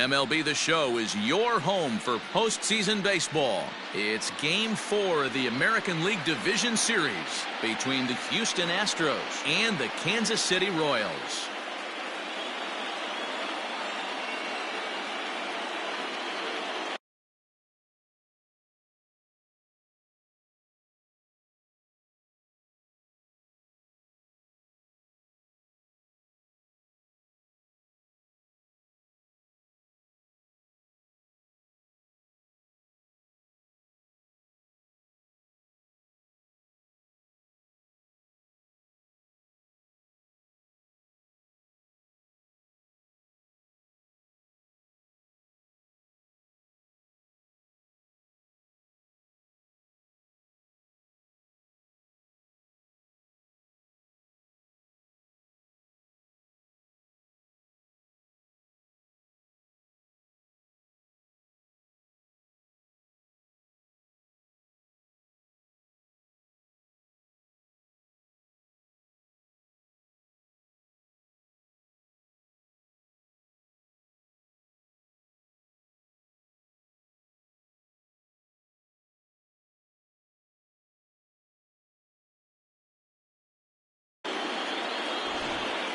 MLB The Show is your home for postseason baseball. It's Game 4 of the American League Division Series between the Houston Astros and the Kansas City Royals.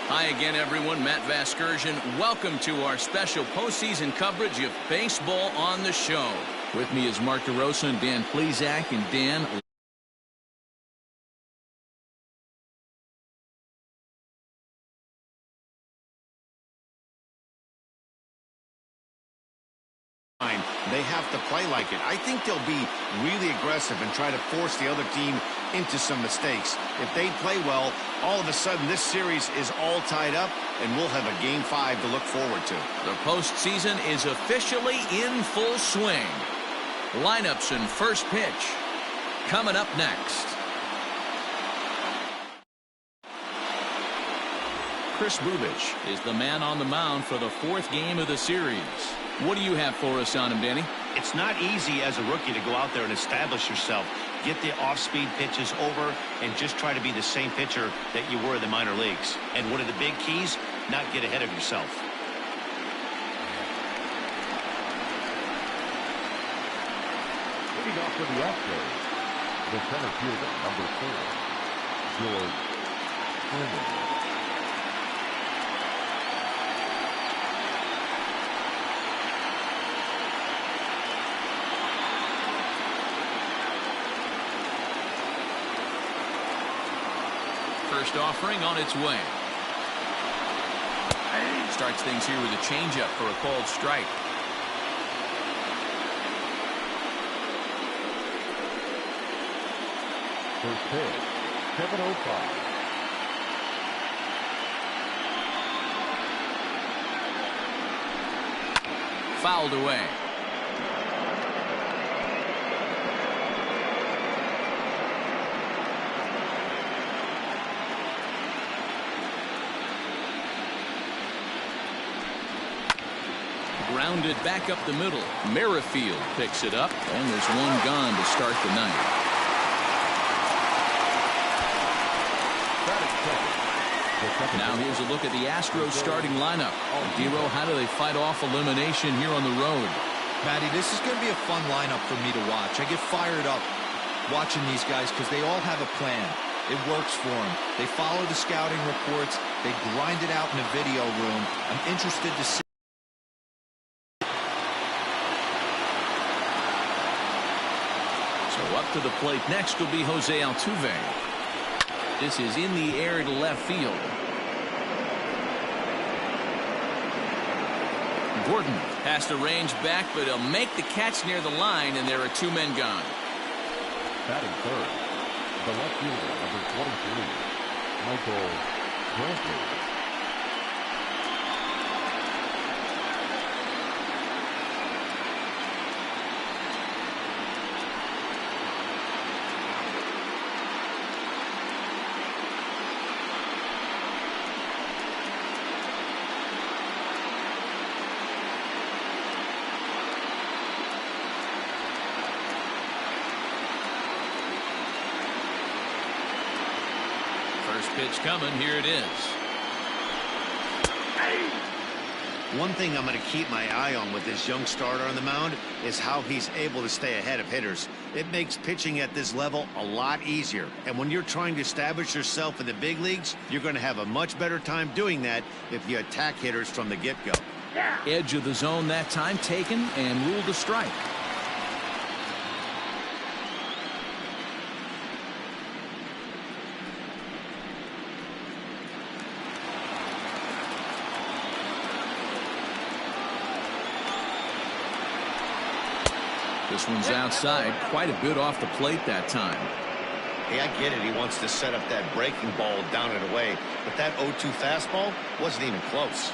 Hi again, everyone. Matt Vasgersian. Welcome to our special postseason coverage of Baseball on the Show. With me is Mark DeRosa and Dan Plesac. And Dan, they have to play like it. I think they'll be really aggressive and try to force the other team into some mistakes. If they play well, all of a sudden this series is all tied up and we'll have a Game 5 to look forward to. The postseason is officially in full swing. Lineups and first pitch coming up next. Chris Bubich is the man on the mound for the fourth game of the series. What do you have for us on him, Danny? It's not easy as a rookie to go out there and establish yourself, get the off-speed pitches over, and just try to be the same pitcher that you were in the minor leagues. And one of the big keys, not get ahead of yourself. Leading off for the Astros, the center fielder, number 4, George Springer. First offering on its way. Starts things here with a changeup for a called strike. First pitch, 7:05. Fouled away. Grounded back up the middle. Merrifield picks it up, and there's one gone to start the ninth. Now here's a look at the Astros starting lineup. Dero, how do they fight off elimination here on the road? Matty, this is going to be a fun lineup for me to watch. I get fired up watching these guys because they all have a plan. It works for them. They follow the scouting reports. They grind it out in the video room. I'm interested to see. Up to the plate next will be Jose Altuve. This is in the air to left field. Gordon has to range back, but he'll make the catch near the line, and there are two men gone. Batting third, the left fielder, number 23, Michael Brantley. Pitch coming. Here it is. One thing I'm going to keep my eye on with this young starter on the mound is how he's able to stay ahead of hitters. It makes pitching at this level a lot easier. And when you're trying to establish yourself in the big leagues, you're going to have a much better time doing that if you attack hitters from the get-go. Edge of the zone that time taken and ruled a strike. This one's outside, quite a bit off the plate that time. Hey, I get it. He wants to set up that breaking ball down and away, but that 0-2 fastball wasn't even close.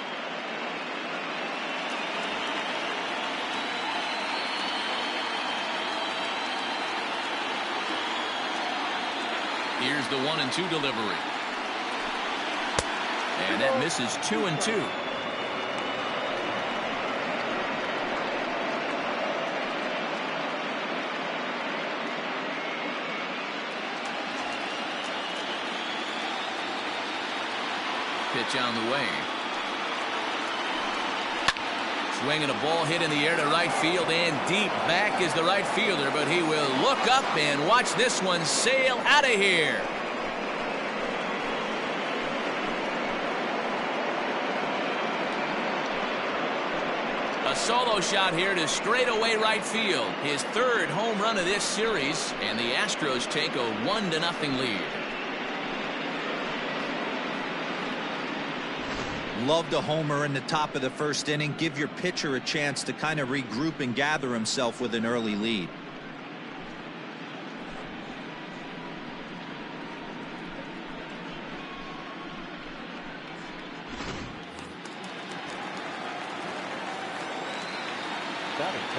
Here's the 1-2 delivery. And that misses 2-2. Pitch on the way. Swinging a ball hit in the air to right field, and deep back is the right fielder, but he will look up and watch this one sail out of here. A solo shot here to straightaway right field. His third home run of this series, and the Astros take a 1-0 lead. Loved a homer in the top of the first inning. Give your pitcher a chance to kind of regroup and gather himself with an early lead.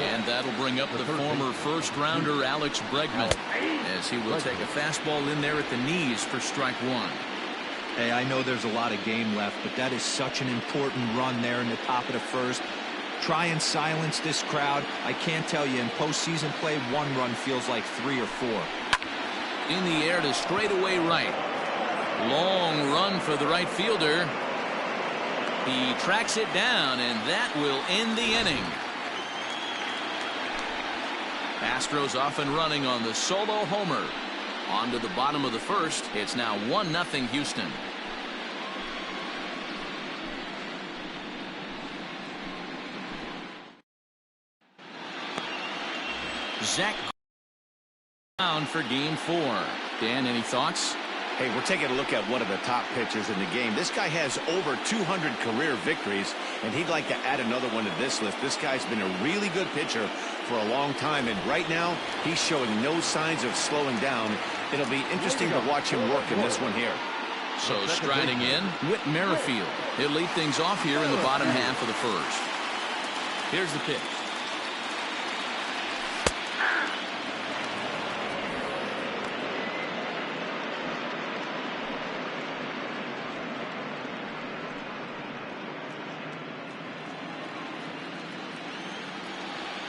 And that'll bring up the former first-rounder Alex Bregman, as he will take a fastball in there at the knees for strike one. Hey, I know there's a lot of game left, but that is such an important run there in the top of the first. Try and silence this crowd. I can't tell you, in postseason play, one run feels like 3 or 4. In the air to straightaway right. Long run for the right fielder. He tracks it down, and that will end the inning. Astros off and running on the solo homer. On to the bottom of the first. It's now 1-0 Houston. Zach down for game 4. Dan, any thoughts? Hey, we're taking a look at one of the top pitchers in the game. This guy has over 200 career victories, and he'd like to add another one to this list. This guy's been a really good pitcher for a long time, and right now he's showing no signs of slowing down. It'll be interesting to watch him work in this one here. So striding in, Whit Merrifield. He'll lead things off here in the bottom half of the first. Here's the pitch.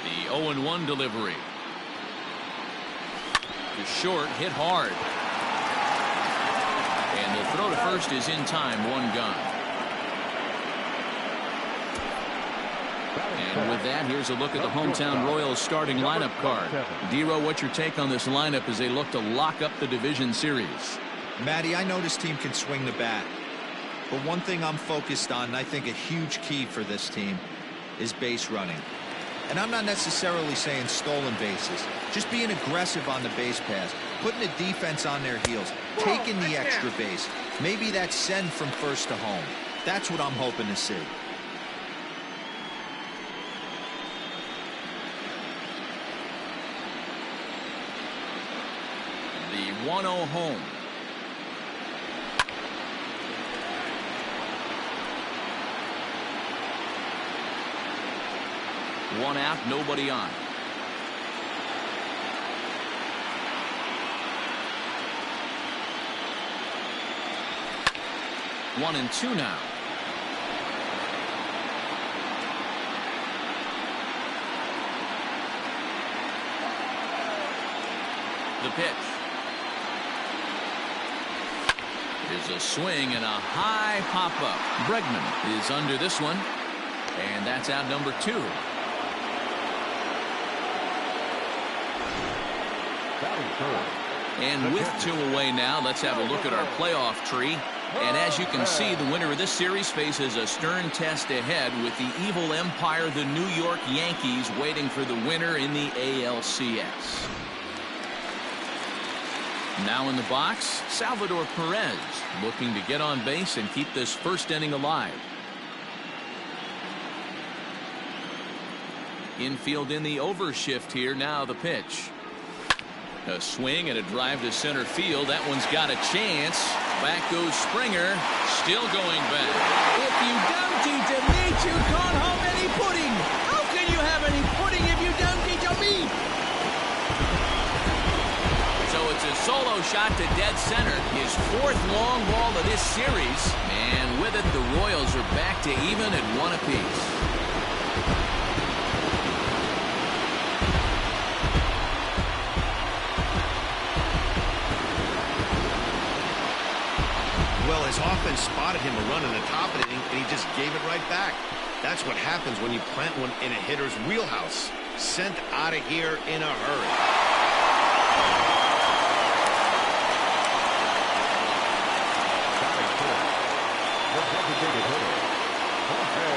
The 0-1 delivery. To short, hit hard. And the throw to first is in time, 1 gone. And with that, here's a look at the hometown Royals starting lineup card. Dero, what's your take on this lineup as they look to lock up the division series? Matty, I know this team can swing the bat. But one thing I'm focused on, and I think a huge key for this team, is base running. And I'm not necessarily saying stolen bases. Just being aggressive on the base pass. Putting the defense on their heels. Taking the extra base. Maybe that send from first to home. That's what I'm hoping to see. The 1-0 home. One out, nobody on. One and two now. The pitch is a swing and a high pop-up. Bregman is under this one. And that's out number 2. Batting third. And with 2 away now, let's have a look at our playoff tree. And as you can see, the winner of this series faces a stern test ahead with the evil empire, the New York Yankees, waiting for the winner in the ALCS. Now in the box, Salvador Perez, looking to get on base and keep this first inning alive. Infield in the overshift here. Now the pitch. A swing and a drive to center field. That one's got a chance. Back goes Springer. Still going back. If you don't eat a meat, you can't have any pudding. How can you have any pudding if you don't eat a meat? So it's a solo shot to dead center. His 4th long ball of this series. And with it, the Royals are back to even at 1 apiece. Well, his offense spotted him a run in the top of the inning, and he just gave it right back. That's what happens when you plant one in a hitter's wheelhouse. Sent out of here in a hurry. Batting fourth. The designated hitter. Jorge.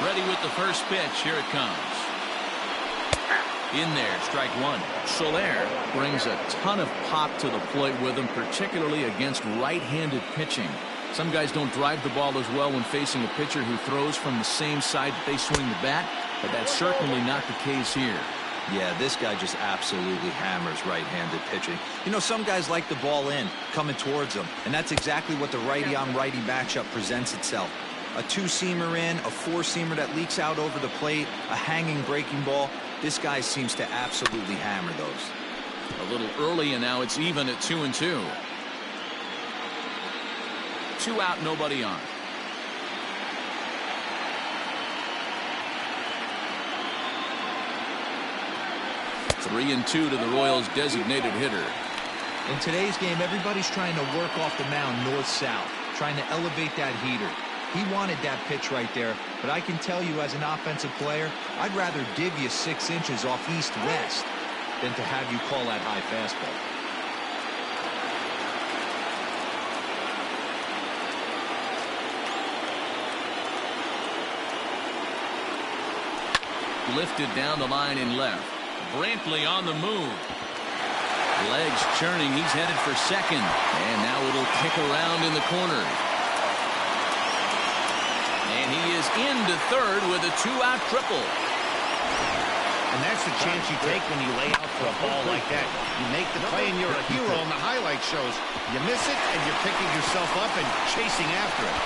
Ready with the first pitch. Here it comes. In there, strike 1. Soler brings a ton of pop to the plate with him, particularly against right-handed pitching. Some guys don't drive the ball as well when facing a pitcher who throws from the same side that they swing the bat, but that's certainly not the case here. Yeah, this guy just absolutely hammers right-handed pitching. You know, some guys like the ball in, coming towards them, and that's exactly what the righty-on-righty matchup presents itself. A 2-seamer in, a 4-seamer that leaks out over the plate, a hanging breaking ball. This guy seems to absolutely hammer those. A little early, and now it's even at 2-2. 2 out, nobody on. Three and 2 to the Royals' designated hitter. In today's game, everybody's trying to work off the mound north-south, trying to elevate that heater. He wanted that pitch right there, but I can tell you as an offensive player, I'd rather div you 6 inches off east-west than to have you call that high fastball. Lifted down the line in left. Brantley on the move. Legs churning. He's headed for second. And now it'll kick around in the corner. And he is into third with a 2-out triple. And that's the chance you take when you lay out for a ball like that. You make the play and you're a hero on the highlight shows. You miss it and you're picking yourself up and chasing after it.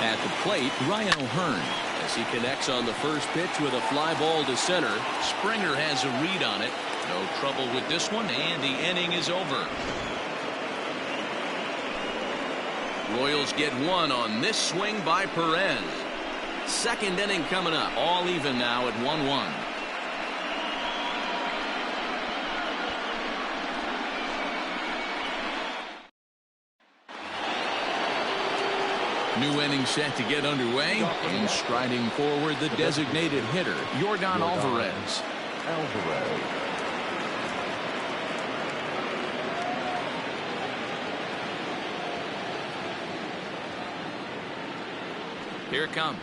At the plate, Ryan O'Hearn, as he connects on the first pitch with a fly ball to center. Springer has a read on it. No trouble with this one, and the inning is over. Royals get 1 on this swing by Perez. Second inning coming up. All even now at 1-1. New inning set to get underway. And striding forward, the designated hitter, Yordan Alvarez. Here it comes.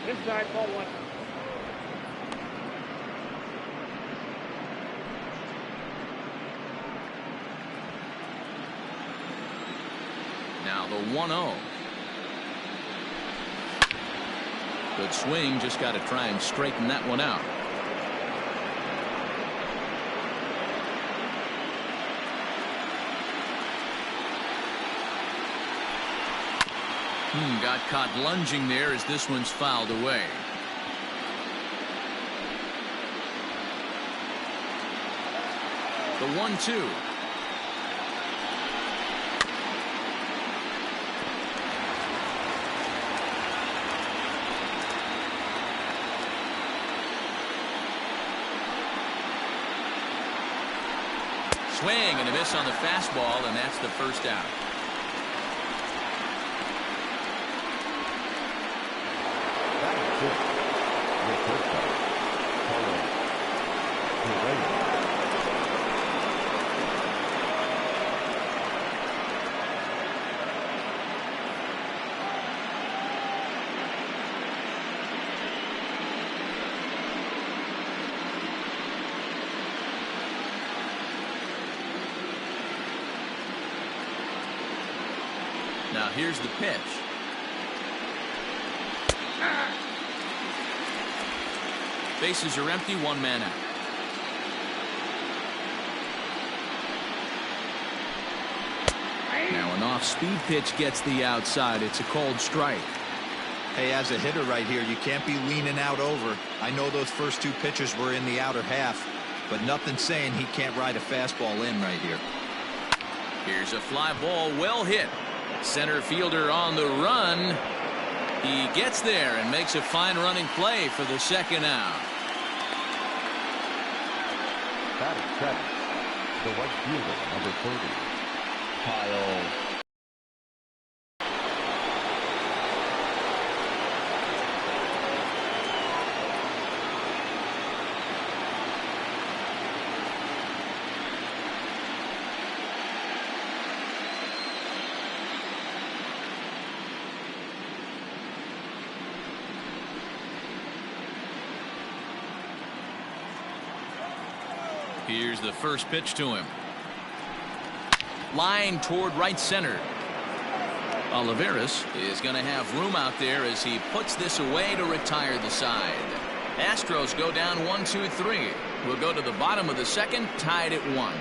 Inside, ball 1. Now the 1-0. Good swing. Just got to try and straighten that one out. Got caught lunging there as this one's fouled away. The 1-2. Swing and a miss on the fastball, and that's the first out. Now here's the pitch. Bases are empty, one man out. Now an off-speed pitch gets the outside. It's a cold strike. Hey, as a hitter right here, you can't be leaning out over. I know those first two pitches were in the outer half, but nothing saying he can't ride a fastball in right here. Here's a fly ball, well hit. Center fielder on the run. He gets there and makes a fine running play for the second out. Batting seventh, the right fielder, number 30, Kyle. Here's the first pitch to him. Line toward right center. Olivares is going to have room out there as he puts this away to retire the side. Astros go down 1-2-3. We'll go to the bottom of the second, tied at 1.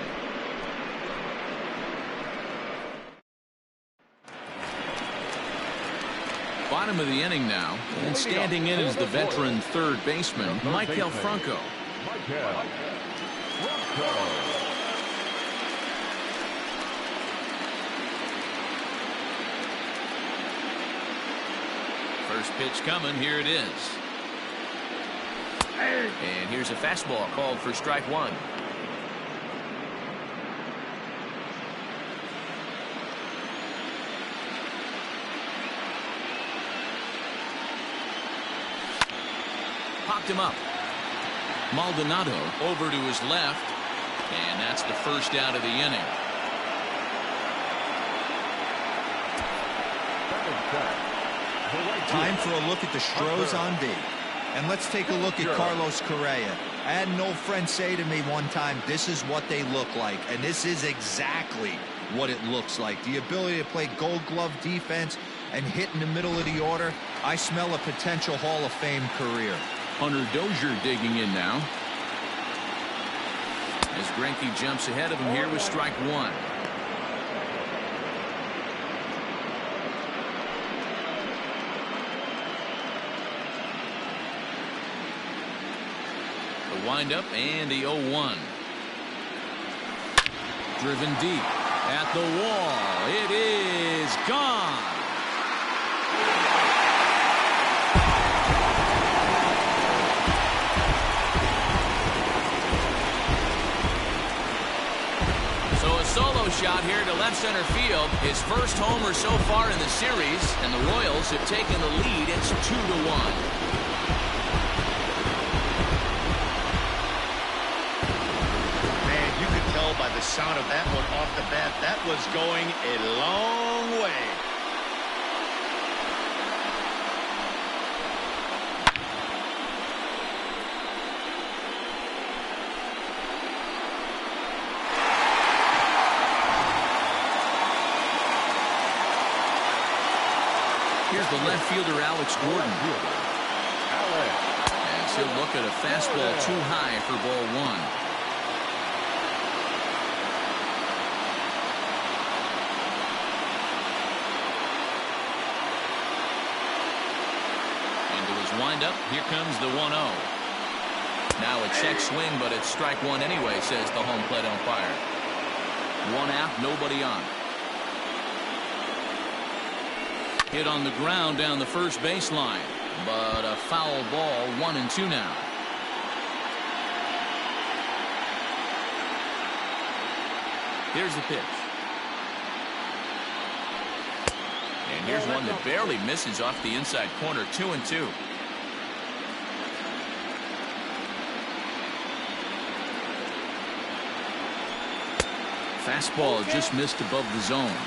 Bottom of the inning now, and standing in is the veteran third baseman, Michael Franco. First pitch coming. Here it is. And here's a fastball called for strike one. Popped him up. Maldonado over to his left. And that's the first out of the inning. Time for a look at the Astros on D. And let's take a look at Carlos Correa. I had an old friend say to me one time, this is what they look like. And this is exactly what it looks like. The ability to play gold glove defense and hit in the middle of the order. I smell a potential Hall of Fame career. Hunter Dozier digging in now. As Greinke jumps ahead of him here with strike one. The windup and the 0-1. Driven deep at the wall. It is gone. Solo shot here to left center field. His first homer so far in the series, and the Royals have taken the lead. It's 2-1. Man, you could tell by the sound of that one off the bat, that was going a long way. Here's the left fielder, Alex Gordon. As he'll look at a fastball too high for ball one. Into his windup. Here comes the 1-0. Now a check swing, but it's strike one anyway, says the home plate umpire. One out, nobody on. Hit on the ground down the first baseline, but a foul ball, 1-2 now. Here's the pitch. And here's one that barely misses off the inside corner, 2-2. Fastball just missed above the zone.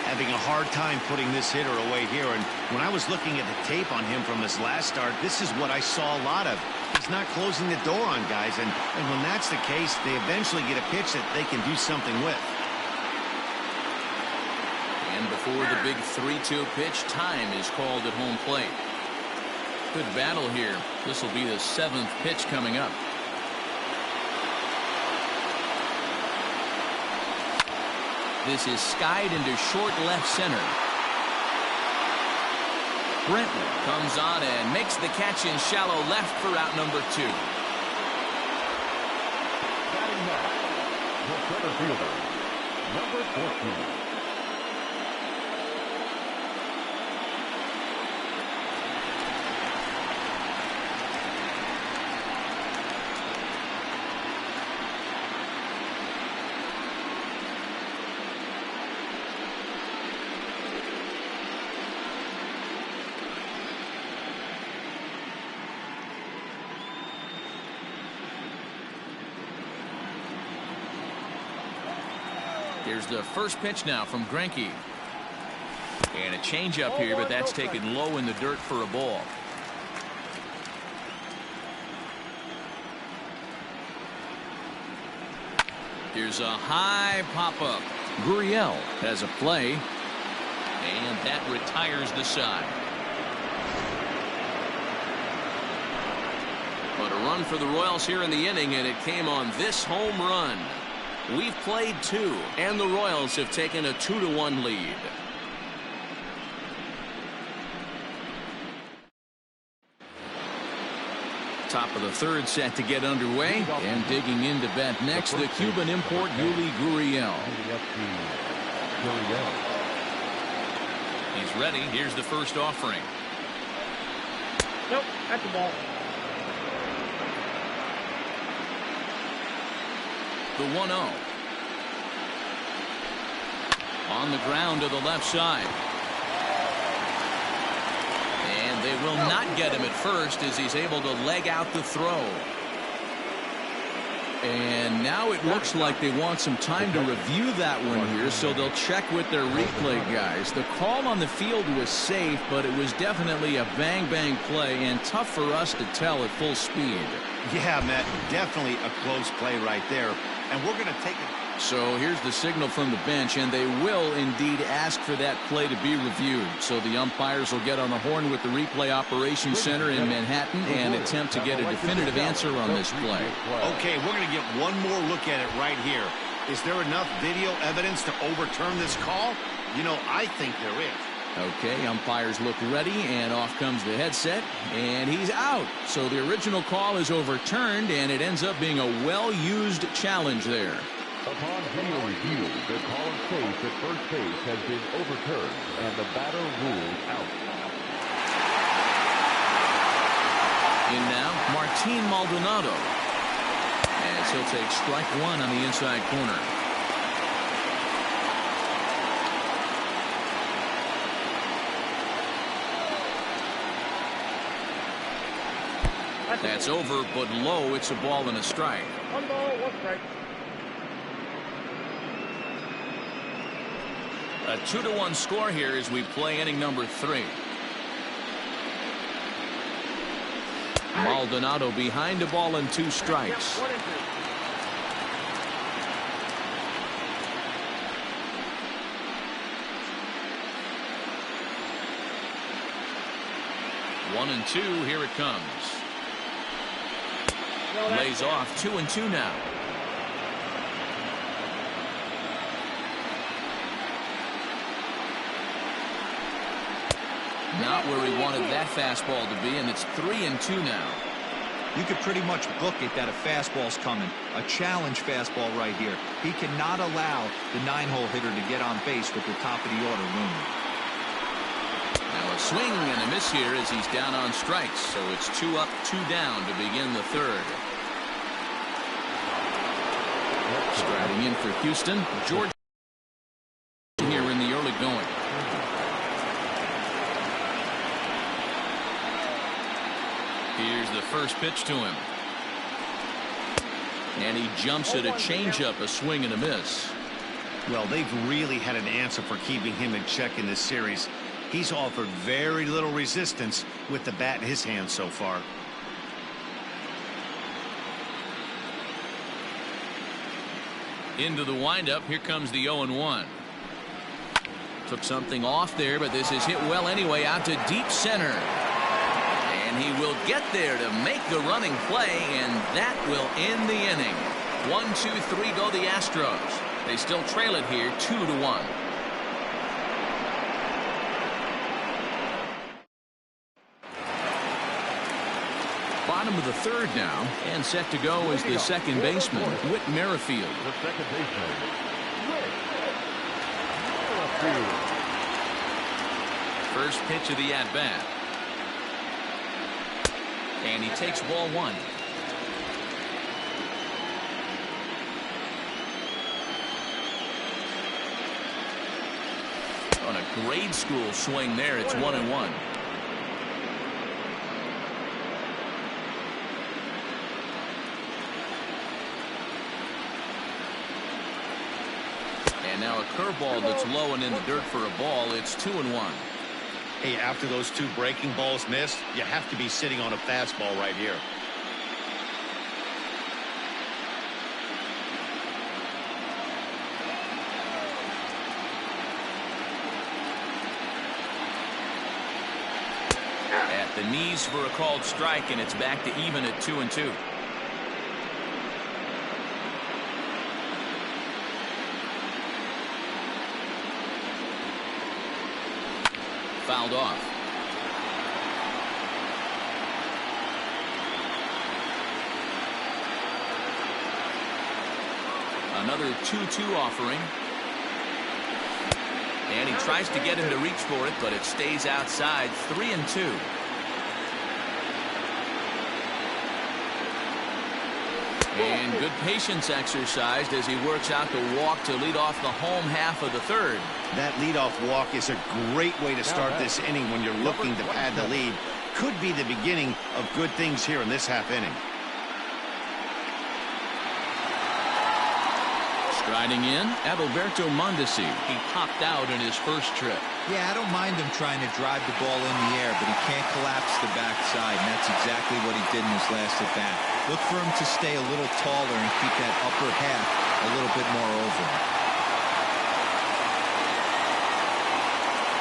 Having a hard time putting this hitter away here, and when I was looking at the tape on him from his last start, this is what I saw a lot of. He's not closing the door on guys, and when that's the case, they eventually get a pitch that they can do something with. And before the big 3-2 pitch, time is called at home plate. Good battle here. This will be the 7th pitch coming up. This is skied into short left center. Brenton comes on and makes the catch in shallow left for out number 2. Batting now, the center fielder, number 14. Here's the first pitch now from Greinke. And a changeup here, but that's taken low in the dirt for a ball. Here's a high pop-up. Gurriel has a play. And that retires the side. But a run for the Royals here in the inning, and it came on this home run. We've played 2, and the Royals have taken a 2-1 lead. Top of the third set to get underway, and digging in to bat next, the Cuban import Yuli Gurriel. He's ready. Here's the first offering. Nope, that's the ball. The 1-0. On the ground to the left side. And they will not get him at first as he's able to leg out the throw. And now it looks like they want some time to review that one here, so they'll check with their replay guys. The call on the field was safe, but it was definitely a bang-bang play and tough for us to tell at full speed. Yeah, Matt, definitely a close play right there. And we're going to take it. So here's the signal from the bench, and they will indeed ask for that play to be reviewed. So the umpires will get on the horn with the replay operations center in Manhattan and attempt to get a definitive answer on this play. Okay, we're going to get one more look at it right here. Is there enough video evidence to overturn this call? You know, I think there is. Okay, umpires look ready, and off comes the headset, and he's out. So the original call is overturned, and it ends up being a well-used challenge there. Upon video review, the call of safe at first base has been overturned, and the batter ruled out. In now, Martin Maldonado, as he'll take strike 1 on the inside corner. That's over, but low. It's a ball and a strike. 1 ball, 1 strike. A 2-1 score here as we play inning number 3. Maldonado behind a ball and 2 strikes. 1 and 2. One and 2, here it comes. Lays off 2-2 now. Not where he wanted that fastball to be, and it's 3-2 now. you could pretty much book it that a fastball's coming. A challenge fastball right here. He cannot allow the 9-hole hitter to get on base with the top of the order looming. Now a swing and a miss here as he's down on strikes. So it's 2 up, 2 down to begin the third. Striding in for Houston, George here in the early going. Here's the first pitch to him. And he jumps at a changeup, a swing and a miss. Well, they've really had an answer for keeping him in check in this series. He's offered very little resistance with the bat in his hand so far. Into the windup. Here comes the 0-1. Took something off there, but this is hit well anyway, out to deep center. And he will get there to make the running play, and that will end the inning. 1-2-3 go the Astros. They still trail it here 2-1. Bottom of the third now, and set to go is the second baseman, Whit Merrifield. The second baseman, Whit Merrifield. First pitch of the at-bat. And he takes ball 1. On a grade school swing there, it's 1-1. And now a curveball that's low and in the dirt for a ball. It's 2-1. Hey, after those 2 breaking balls missed, you have to be sitting on a fastball right here. At the knees for a called strike, and it's back to even at 2-2. Fouled off. Another 2-2 offering. And he tries to get him to reach for it, but it stays outside. 3-2. And good patience exercised as he works out the walk to lead off the home half of the third. That leadoff walk is a great way to start this inning when you're looking to pad the lead. Could be the beginning of good things here in this half inning. Striding in, Adalberto Mondesi. He popped out in his first trip. Yeah, I don't mind him trying to drive the ball in the air, but he can't collapse the backside, and that's exactly what he did in his last at-bat. Look for him to stay a little taller and keep that upper half a little bit more over him.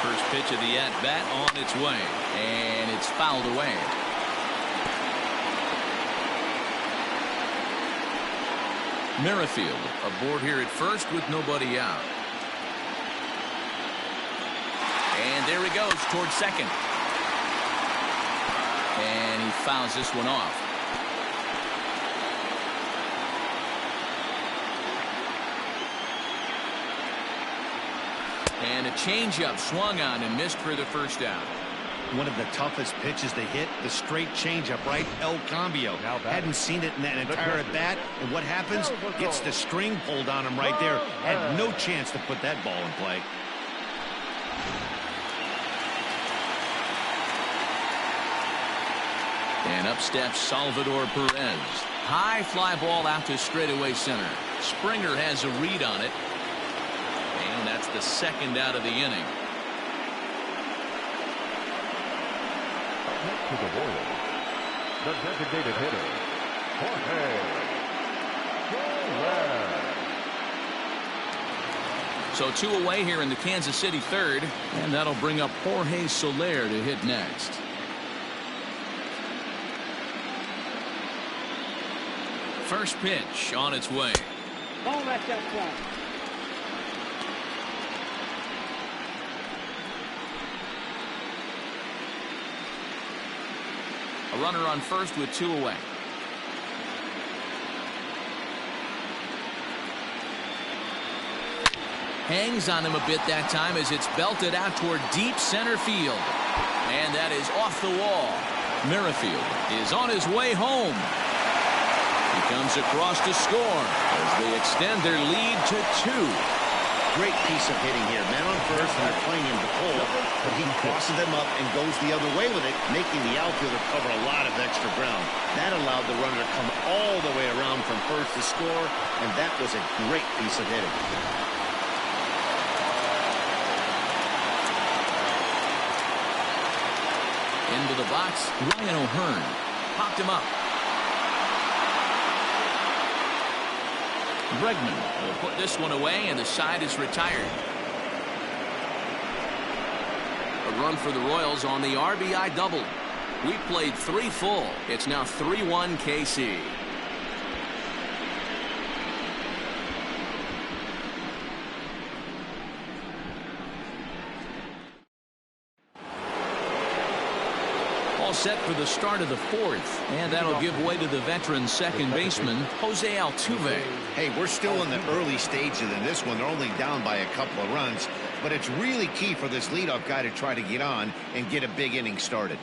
First pitch of the at-bat on its way, and it's fouled away. Merrifield aboard here at first with nobody out. And there he goes towards second. And he fouls this one off. And a changeup swung on and missed for the first out. One of the toughest pitches to hit, the straight changeup, right? El Cambio. Hadn't seen it in that entire at-bat, and what happens? Gets the string pulled on him right there. Had no chance to put that ball in play. And up steps Salvador Perez. High fly ball out to straightaway center. Springer has a read on it. And that's the second out of the inning. To the Royals, the designated hitter, Jorge Soler. So 2 away here in the Kansas City third, and that'll bring up Jorge Soler to hit next. First pitch on its way. Ball back that front. A runner on first with 2 away. Hangs on him a bit that time as it's belted out toward deep center field. And that is off the wall. Merrifield is on his way home. He comes across to score as they extend their lead to 2. Great piece of hitting here. Man on first, and they're playing him to pull, but he crosses them up and goes the other way with it, making the outfielder cover a lot of extra ground. That allowed the runner to come all the way around from first to score, and that was a great piece of hitting. Into the box, Ryan O'Hearn popped him up. Bregman will put this one away, and the side is retired. A run for the Royals on the RBI double. We played 3 full. It's now 3-1 KC. All set for the start of the 4th, and that'll give way to the veteran second baseman, Jose Altuve. Hey, we're still in the early stages in this one. They're only down by a couple of runs, but it's really key for this leadoff guy to try to get on and get a big inning started.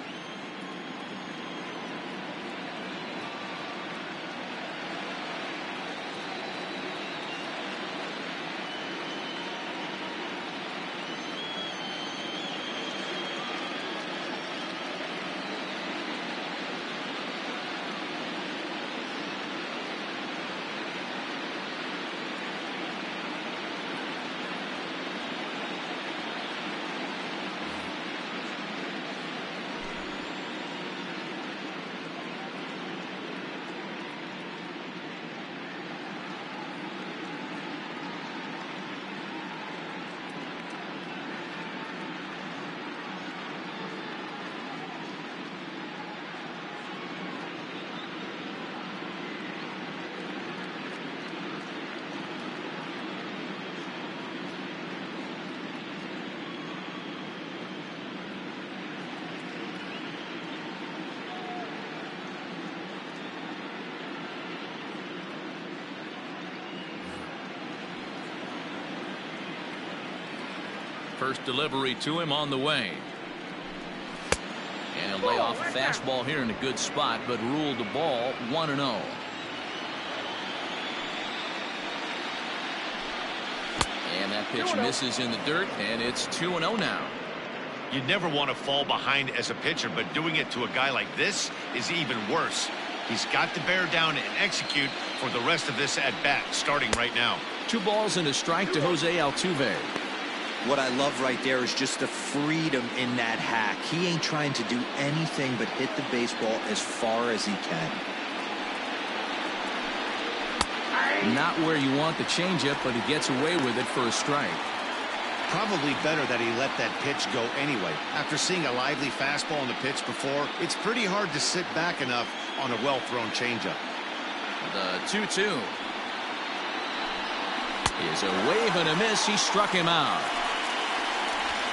First delivery to him on the way. And he'll lay off a fastball here in a good spot, but ruled the ball 1-0. And that pitch misses in the dirt, and it's 2-0 now. You never want to fall behind as a pitcher, but doing it to a guy like this is even worse. He's got to bear down and execute for the rest of this at-bat, starting right now. 2 balls and a strike to Jose Altuve. What I love right there is just the freedom in that hack. He ain't trying to do anything but hit the baseball as far as he can. Not where you want the changeup, but he gets away with it for a strike. Probably better that he let that pitch go anyway. After seeing a lively fastball on the pitch before, it's pretty hard to sit back enough on a well-thrown changeup. The 2-2 is a wave and a miss. He struck him out.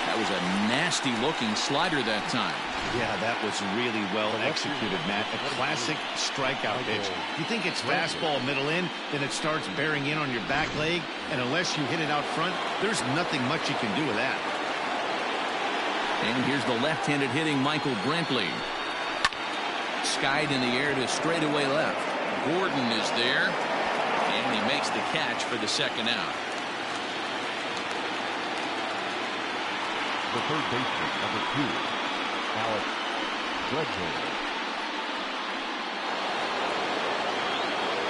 That was a nasty-looking slider that time. Yeah, that was really well executed, Matt. A classic strikeout pitch. You think it's fastball middle in, then it starts bearing in on your back leg, and unless you hit it out front, there's nothing much you can do with that. And here's the left-handed hitting Michael Brantley. Skied in the air to straightaway left. Gordon is there, and he makes the catch for the second out. The third baseman, number 2, Alex Bregman.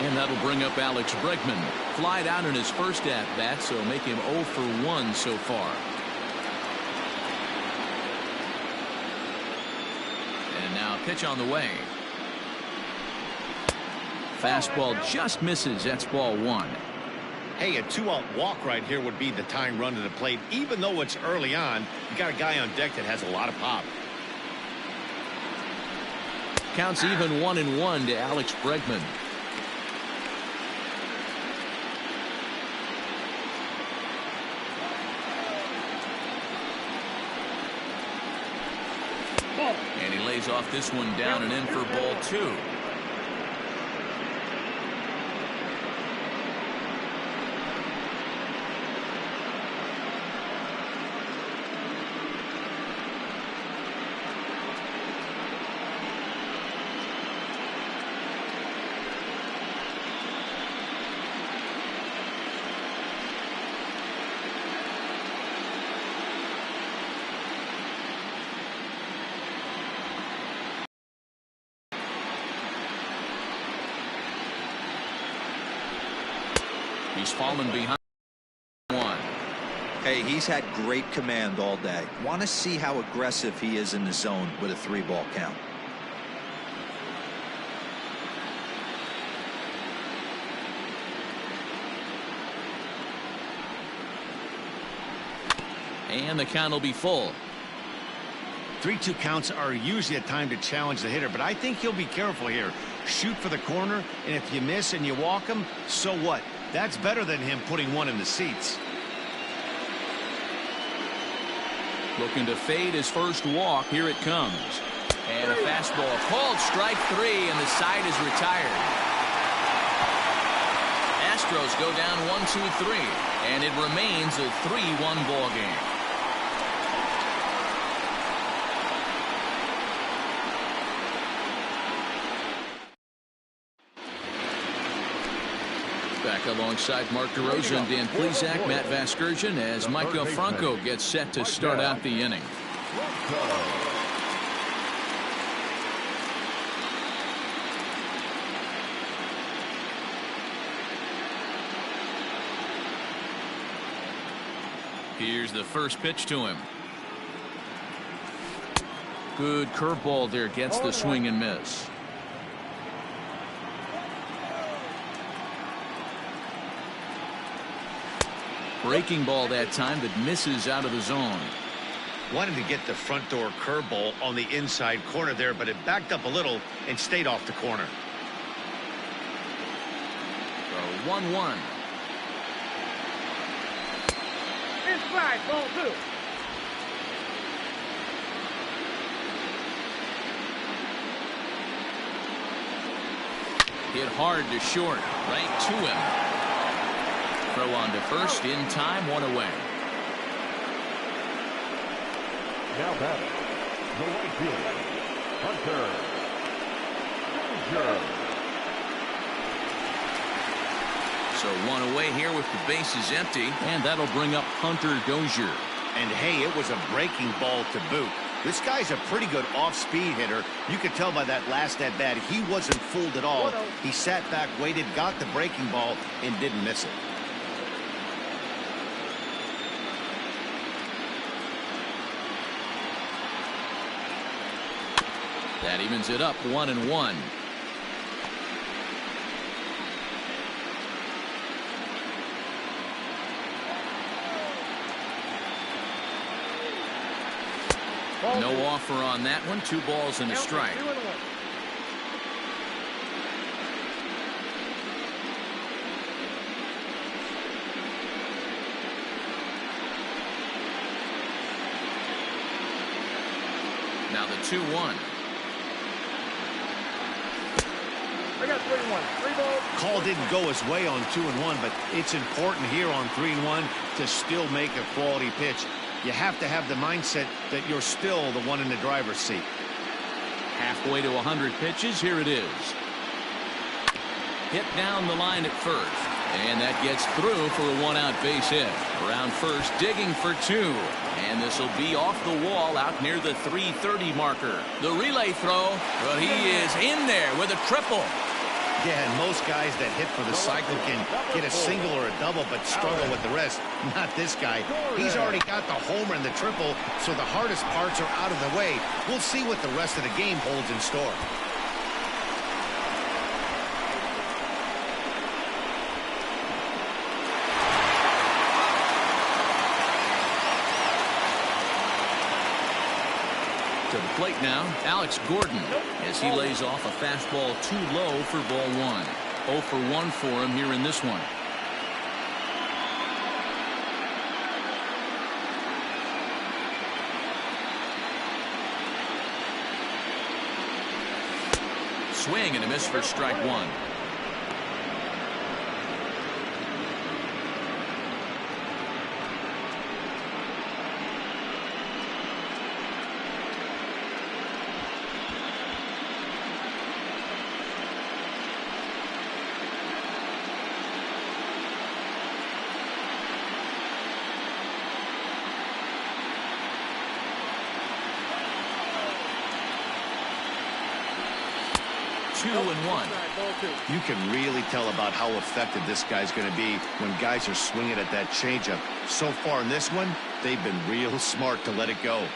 And that'll bring up Alex Bregman. Flied out in his first at-bat, so make him 0 for 1 so far. And now pitch on the way. Fastball just misses. That's ball 1. Hey, a 2-out walk right here would be the tying run to the plate. Even though it's early on, you got a guy on deck that has a lot of pop. Counts even 1-1 to Alex Bregman. And he lays off this one down and in for ball 2. He's fallen behind one. Hey, he's had great command all day. Want to see how aggressive he is in the zone with a 3-ball count. And the count will be full. 3-2 counts are usually a time to challenge the hitter, but I think he'll be careful here. Shoot for the corner, and if you miss and you walk him, so what? That's better than him putting one in the seats. Looking to fade his first walk. Here it comes. And a fastball called strike 3, and the side is retired. Astros go down 1-2-3, and it remains a 3-1 ball game. Back alongside Mark DeRosa, Dan Plesac, Matt Vasgersian, as Micah Franco gets set to start out the inning. Here's the first pitch to him. Good curveball there, gets the swing and miss. Breaking ball that time that misses out of the zone. Wanted to get the front door curveball on the inside corner there, but it backed up a little and stayed off the corner. So 1-1. Inside, ball 2. Hit hard to short, right to him. Throw on to first in time, 1 away. Now batting, the right fielder, Hunter Dozier. So 1 away here with the bases empty, and that'll bring up Hunter Dozier. And hey, it was a breaking ball to boot. This guy's a pretty good off-speed hitter. You could tell by that last at-bat he wasn't fooled at all. He sat back, waited, got the breaking ball, and didn't miss it. That evens it up, 1-1. No offer on that one. 2 balls and a strike. Now the 2-1. I got 3-1. 3 balls. Call didn't go his way on 2-1, but it's important here on 3-1 to still make a quality pitch. You have to have the mindset that you're still the one in the driver's seat. Halfway to 100 pitches. Here it is. Hit down the line at first. And that gets through for a 1-out base hit. Around first, digging for 2. And this will be off the wall out near the 330 marker. The relay throw, well, he is in there with a triple. Yeah, and most guys that hit for the cycle can get a single or a double but struggle with the rest. Not this guy. He's already got the homer and the triple, so the hardest parts are out of the way. We'll see what the rest of the game holds in store. To the plate now, Alex Gordon, as he lays off a fastball too low for ball 1. 0 for 1 for him here in this one. Swing and a miss for strike 1. 2-1. You can really tell about how effective this guy's going to be when guys are swinging at that changeup. So far in this one, they've been real smart to let it go.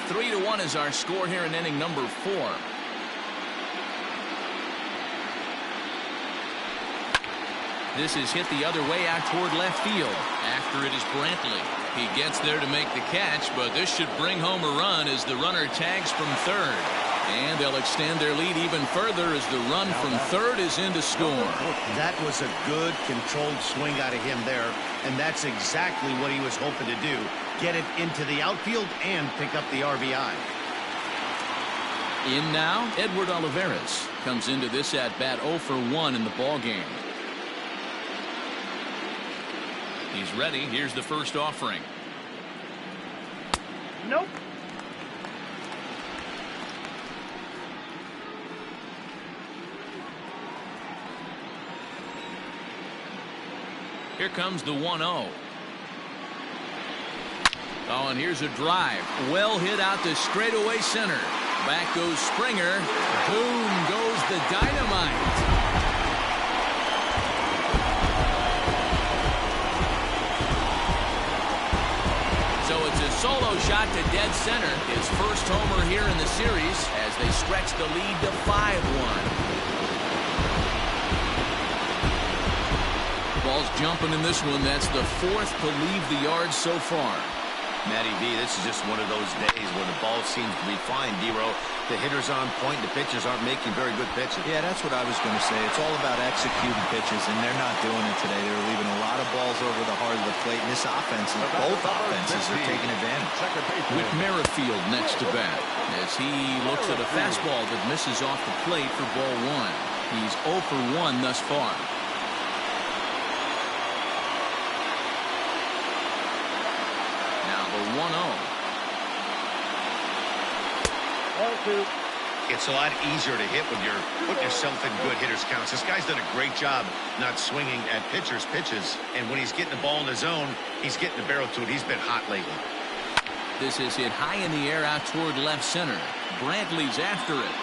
3-1 is our score here in inning number 4. This is hit the other way out toward left field. After it is Brantley. He gets there to make the catch, but this should bring home a run as the runner tags from third. And they'll extend their lead even further as the run from third is in to score. That was a good, controlled swing out of him there, and that's exactly what he was hoping to do. Get it into the outfield and pick up the RBI. In now, Edward Olivares comes into this at-bat 0 for 1 in the ballgame. He's ready. Here's the first offering. Nope. Here comes the 1-0. Oh, and here's a drive. Well hit out to straightaway center. Back goes Springer. Boom goes the dynamite. So it's a solo shot to dead center. His first homer here in the series as they stretch the lead to 5-1. Ball's jumping in this one. That's the 4th to leave the yard so far. Matty V, this is just one of those days where the ball seems to be flying, D-Row. The hitters on point, the pitchers aren't making very good pitches. Yeah, that's what I was going to say. It's all about executing pitches, and they're not doing it today. They're leaving a lot of balls over the heart of the plate, and this offense, both offenses are taking advantage. With Merrifield next to bat as he looks at a fastball that misses off the plate for ball 1. He's 0 for 1 thus far. Now the 1-0. It's a lot easier to hit when you're putting yourself in good hitters counts. This guy's done a great job not swinging at pitchers' pitches. And when he's getting the ball in the zone, he's getting the barrel to it. He's been hot lately. This is hit high in the air out toward left center. Brantley's after it.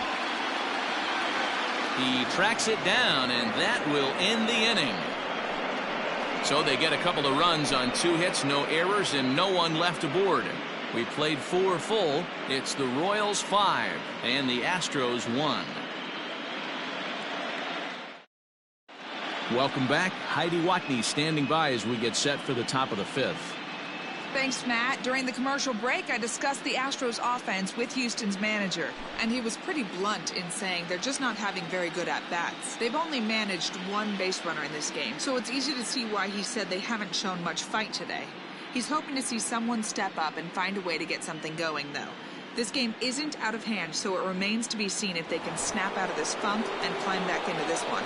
He tracks it down, and that will end the inning. So they get a couple of runs on 2 hits, no errors, and no one left aboard. We played 4 full. It's the Royals 5 and the Astros 1. Welcome back. Heidi Watney standing by as we get set for the top of the 5th. Thanks, Matt. During the commercial break, I discussed the Astros offense with Houston's manager, and he was pretty blunt in saying they're just not having very good at-bats. They've only managed 1 base runner in this game, so it's easy to see why he said they haven't shown much fight today. He's hoping to see someone step up and find a way to get something going, though. This game isn't out of hand, so it remains to be seen if they can snap out of this funk and climb back into this one.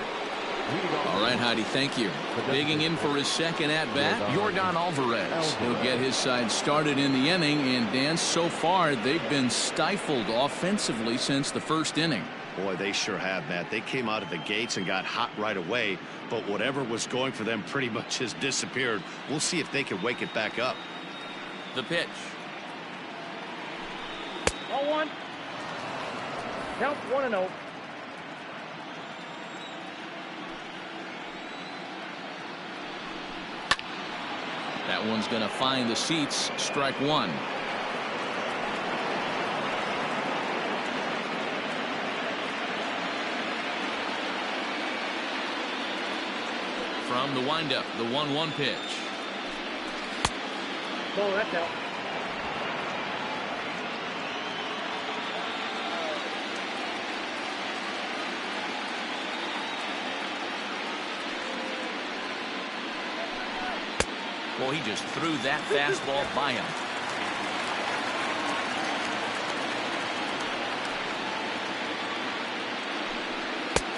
All right, Heidi, thank you. Digging in for his second at-bat, Yordan Alvarez. He'll get his side started in the inning, and Dan, so far, they've been stifled offensively since the first inning. Boy, they sure have, Matt. They came out of the gates and got hot right away, but whatever was going for them pretty much has disappeared. We'll see if they can wake it back up. The pitch. 0-1. Count 1-0. That one's going to find the seats. Strike 1. From the windup, the 1-1 pitch. Oh, that's out. Well, he just threw that fastball by him.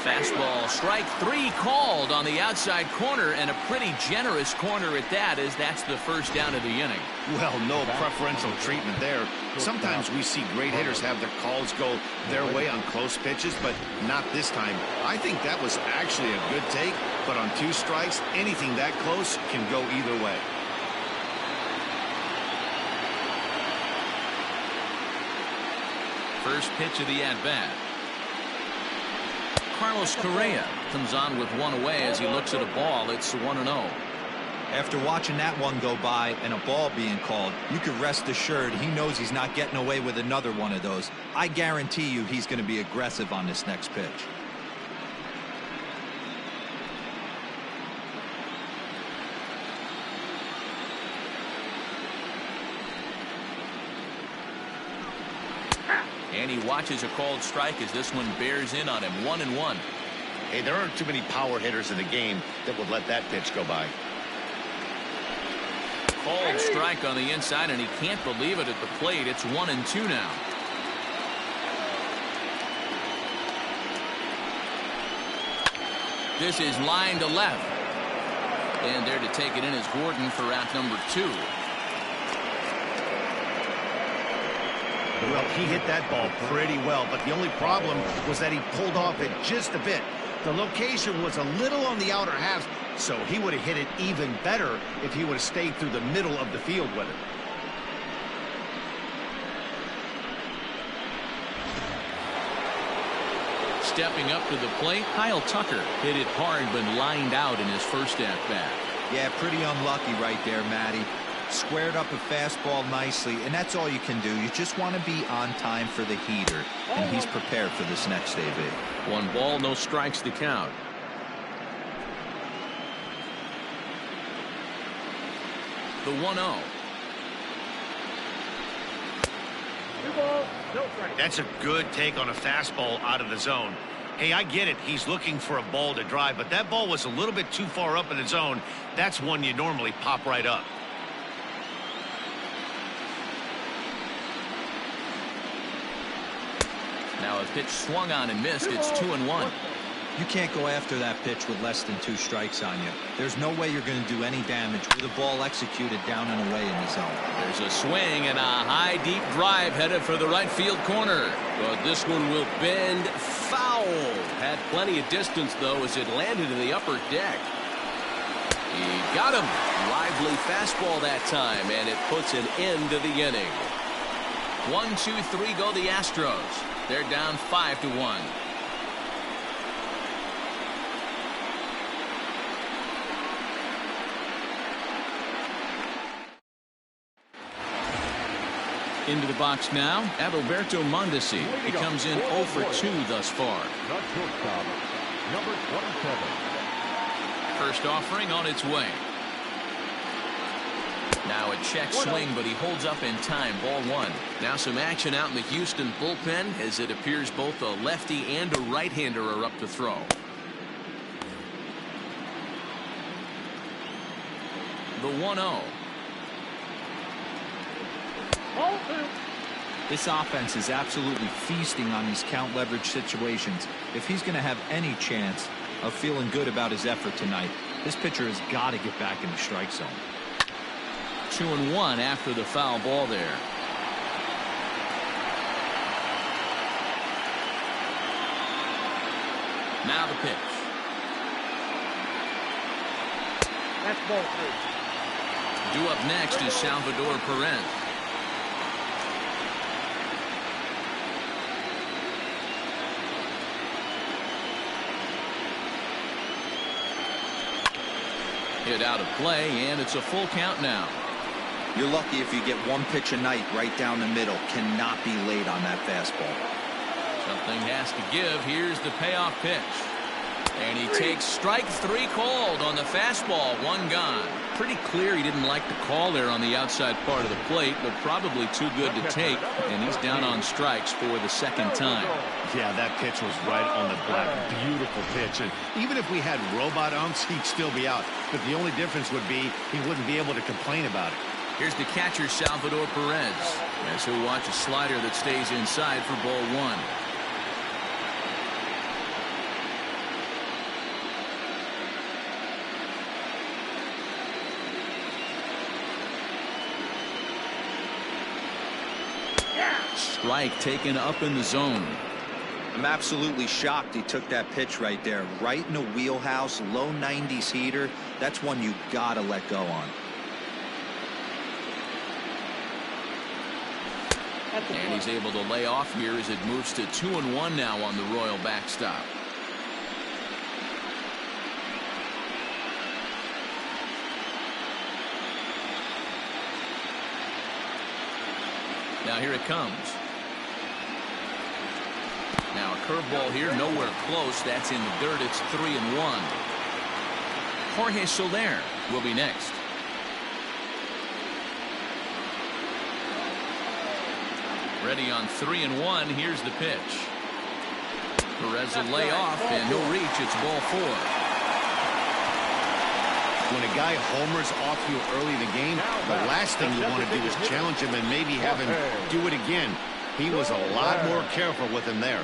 Fastball, strike 3 called on the outside corner, and a pretty generous corner at that, as that's the first down of the inning. Well, no preferential treatment there. Sometimes we see great hitters have their calls go their way on close pitches, but not this time. I think that was actually a good take, but on 2 strikes, anything that close can go either way. First pitch of the at-bat. Carlos Correa comes on with one away as he looks at a ball. It's 1-0. After watching that one go by and a ball being called, you can rest assured he knows he's not getting away with another one of those. I guarantee you he's going to be aggressive on this next pitch. And he watches a called strike as this one bears in on him. 1-1. Hey, there aren't too many power hitters in the game that would let that pitch go by. Called strike on the inside, and he can't believe it at the plate. It's 1-2 now. This is line to left. And there to take it in is Gordon for out number 2. Well, he hit that ball pretty well, but the only problem was that he pulled off it just a bit. The location was a little on the outer half, so he would have hit it even better if he would have stayed through the middle of the field with it. Stepping up to the plate, Kyle Tucker hit it hard but lined out in his first at-bat. Yeah, pretty unlucky right there, Matty. Squared up a fastball nicely, and that's all you can do. You just want to be on time for the heater, and he's prepared for this next AB. 1 ball, no strikes to count. The 1-0. 2 balls, no strikes. That's a good take on a fastball out of the zone. Hey, I get it. He's looking for a ball to drive, but that ball was a little bit too far up in the zone. That's one you normally pop right up. Now a pitch swung on and missed. It's 2-1. You can't go after that pitch with less than 2 strikes on you. There's no way you're going to do any damage with a ball executed down and away in the zone. There's a swing and a high deep drive headed for the right field corner. But this one will bend foul. Had plenty of distance though as it landed in the upper deck. He got him. Lively fastball that time, and it puts an end to the inning. 1, 2, 3 go the Astros. They're down 5-1. Into the box now, Adalberto Mondesi. He comes in 0 for 2 thus far. Number 27. First offering on its way. Now a check swing, but he holds up in time. Ball 1. Now some action out in the Houston bullpen as it appears both a lefty and a right-hander are up to throw. The 1-0. This offense is absolutely feasting on these count leverage situations. If he's going to have any chance of feeling good about his effort tonight, this pitcher has got to get back in the strike zone. 2-1 after the foul ball there. Now the pitch. That's ball 3. Due up next is Salvador Perez. Hit out of play, and it's a full count now. You're lucky if you get one pitch a night right down the middle. Cannot be late on that fastball. Something has to give. Here's the payoff pitch. And he takes strike 3 called on the fastball. 1 gone. Pretty clear he didn't like the call there on the outside part of the plate, but probably too good to take. And he's down on strikes for the 2nd time. Yeah, that pitch was right on the black. Beautiful pitch. And even if we had robot umps, he'd still be out. But the only difference would be he wouldn't be able to complain about it. Here's the catcher, Salvador Perez, as he'll watch a slider that stays inside for ball 1. Strike taken up in the zone. I'm absolutely shocked he took that pitch right there. Right in the wheelhouse, low 90s heater. That's one you gotta let go on. And he's able to lay off here as it moves to 2-1 now on the Royal backstop. Now here it comes. Now a curveball here, nowhere close. That's in the dirt. It's 3-1. Jorge Soler will be next. Ready on 3-1. Here's the pitch. Perez a layoff and no reach. It's ball 4. When a guy homers off you early in the game, the last thing you want to do is challenge him and maybe have him do it again. He was a lot more careful with him there.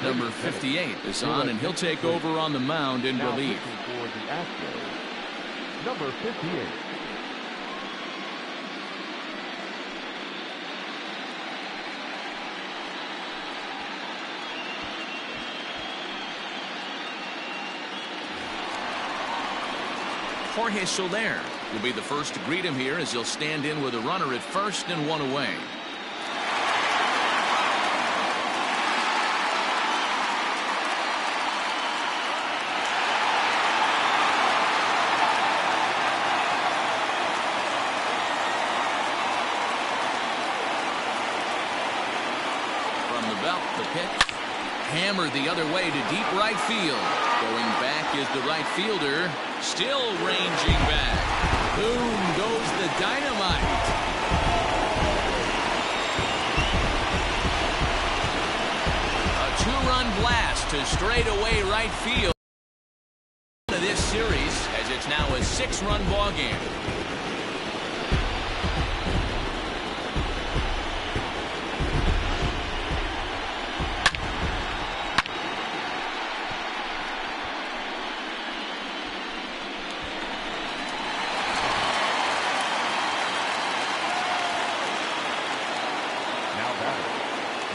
Number 58 is on, and he'll take over on the mound in relief. For the Astros, number 58. Jorge Soler will be the first to greet him here as he'll stand in with a runner at first and 1 away. From the belt, the pitch. Hammered the other way to deep right field. Going back is the right fielder. Still ranging back. Boom goes the dynamite. A 2-run blast to straightaway right field of this series, as it's now a 6-run ball game.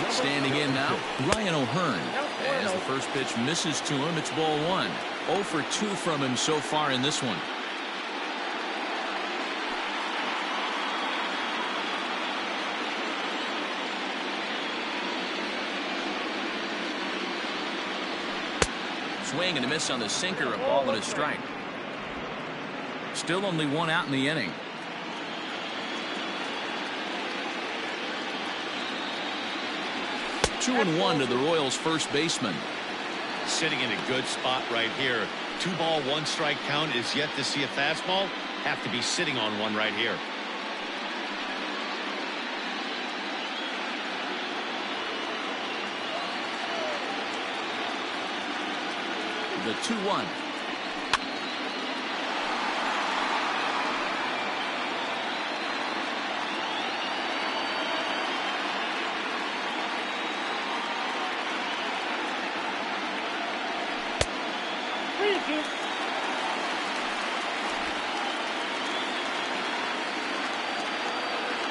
Standing in now, Ryan O'Hearn. As the first pitch misses to him, it's ball 1. 0 for 2 from him so far in this one. Swing and a miss on the sinker, a ball and a strike. Still only 1 out in the inning. 2-1 to the Royals' first baseman. Sitting in a good spot right here. 2-ball, 1-strike count is yet to see a fastball. Have to be sitting on one right here. The 2-1.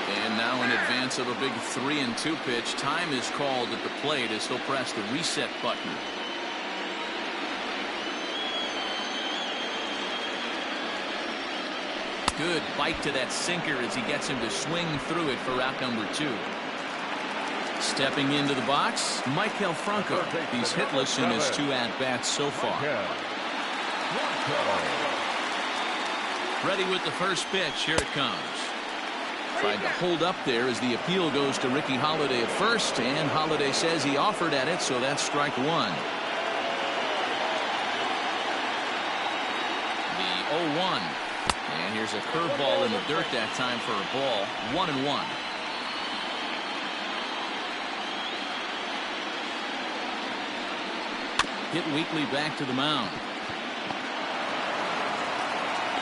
And now in advance of a big 3-2 pitch, time is called at the plate as he'll press the reset button. Good bite to that sinker as he gets him to swing through it for out number 2. Stepping into the box, Maikel Franco. He's hitless in his 2 at-bats so far. Ready with the first pitch. Here it comes. Tried to hold up there as the appeal goes to Ricky Holiday at first, and Holiday says he offered at it, so that's strike 1. The 0-1. And here's a curveball in the dirt that time for a ball. 1-1. Hit weakly back to the mound.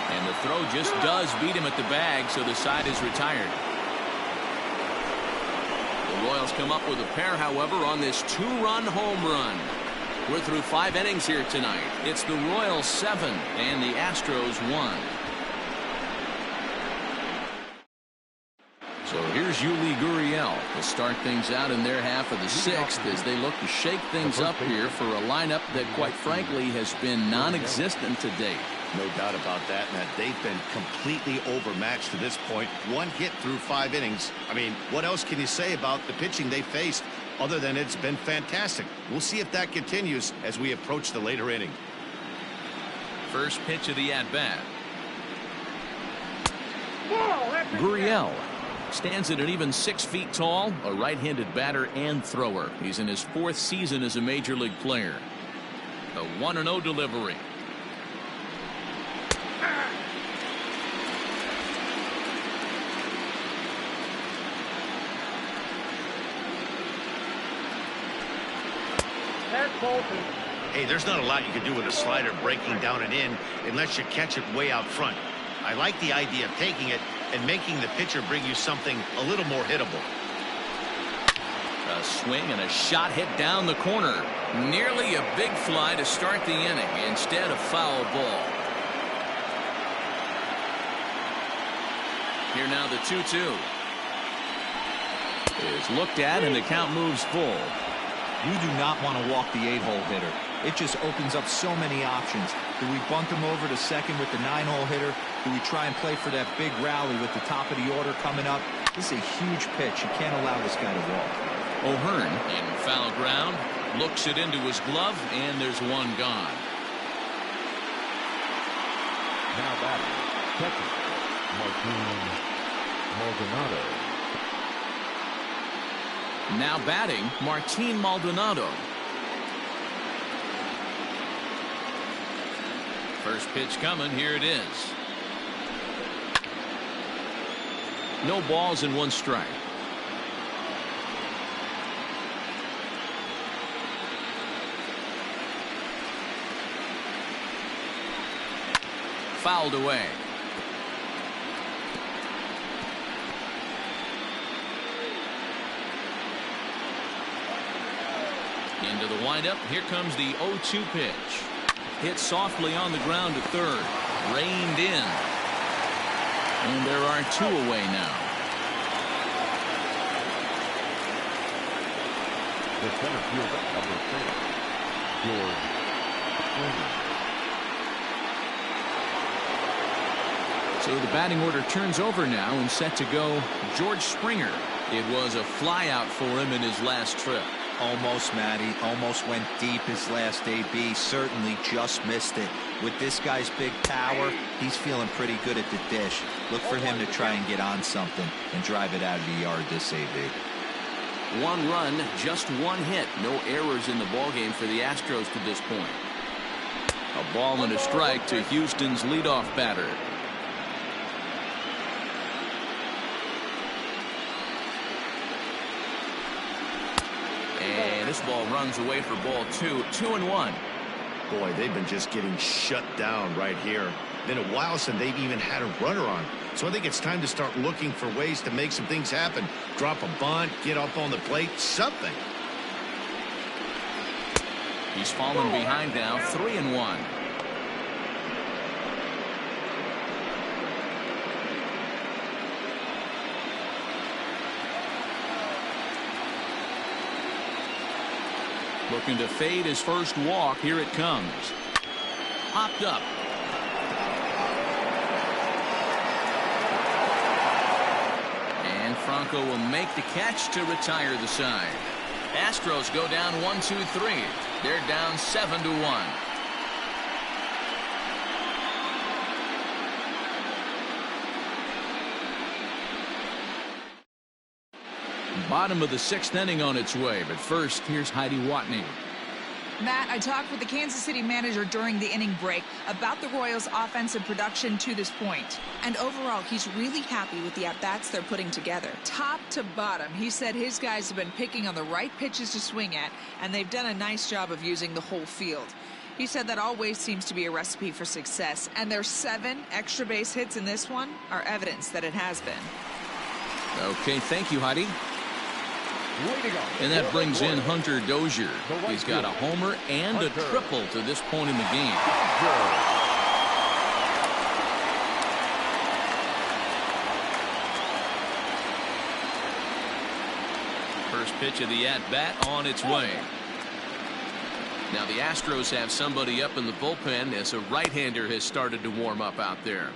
And the throw just does beat him at the bag, so the side is retired. The Royals come up with a pair, however, on this 2-run home run. We're through 5 innings here tonight. It's the Royals 7 and the Astros 1. So here's Yuli Gurriel to start things out in their half of the 6th as they look to shake things up here for a lineup that, quite frankly, has been non-existent to date. No doubt about that, Matt. They've been completely overmatched to this point. 1 hit through 5 innings. I mean, what else can you say about the pitching they faced other than it's been fantastic? We'll see if that continues as we approach the later inning. First pitch of the at-bat. Gurriel Stands at an even 6 feet tall, a right-handed batter and thrower. He's in his 4th season as a major league player. The 1-0 delivery. That's ball 2. Hey, there's not a lot you can do with a slider breaking down and in unless you catch it way out front. I like the idea of taking it and making the pitcher bring you something a little more hittable. A swing and a shot hit down the corner. Nearly a big fly to start the inning. Instead, a foul ball. Here now the 2-2. Is looked at and the count moves full. You do not want to walk the 8-hole hitter. It just opens up so many options. Do we bunt him over to second with the 9-hole hitter? Do we try and play for that big rally with the top of the order coming up? This is a huge pitch. You can't allow this guy to walk. O'Hearn in foul ground, looks it into his glove, and there's one gone. Now batting, catcher, Martin Maldonado. Now batting, Martin Maldonado. First pitch coming. Here it is. No balls and 1 strike. Fouled away. Into the windup. Here comes the 0-2 pitch. Hit softly on the ground to third. Reined in. And there are 2 away now. The center fielder, number 4, George Springer. So the batting order turns over now and set to go George Springer. It was a flyout for him in his last trip. Almost, Matty. Almost went deep his last AB. Certainly just missed it. With this guy's big power, he's feeling pretty good at the dish. Look for him to try and get on something and drive it out of the yard this AB. 1 run, just 1 hit. No errors in the ballgame for the Astros to this point. A ball and a strike to Houston's leadoff batter. And this ball runs away for ball 2. 2-1. Boy, they've been just getting shut down right here. Been a while since they've even had a runner on. So I think it's time to start looking for ways to make some things happen. Drop a bunt, get up on the plate, something. He's fallen behind now. 3-1. Looking to fade his first walk. Here it comes. Popped up. And Franco will make the catch to retire the side. Astros go down 1-2-3. They're down 7-1. Bottom of the 6th inning on its way, but first here's Heidi Watney. Matt, I talked with the Kansas City manager during the inning break about the Royals' offensive production to this point. And overall, he's really happy with the at-bats they're putting together. Top to bottom, he said his guys have been picking on the right pitches to swing at, and they've done a nice job of using the whole field. He said that always seems to be a recipe for success, and their 7 extra base hits in this one are evidence that it has been. Okay, thank you, Heidi. Way to go. And that brings in Hunter Dozier. He's got a homer and a triple to this point in the game. First pitch of the at-bat on its way. Now the Astros have somebody up in the bullpen as a right-hander has started to warm up out there.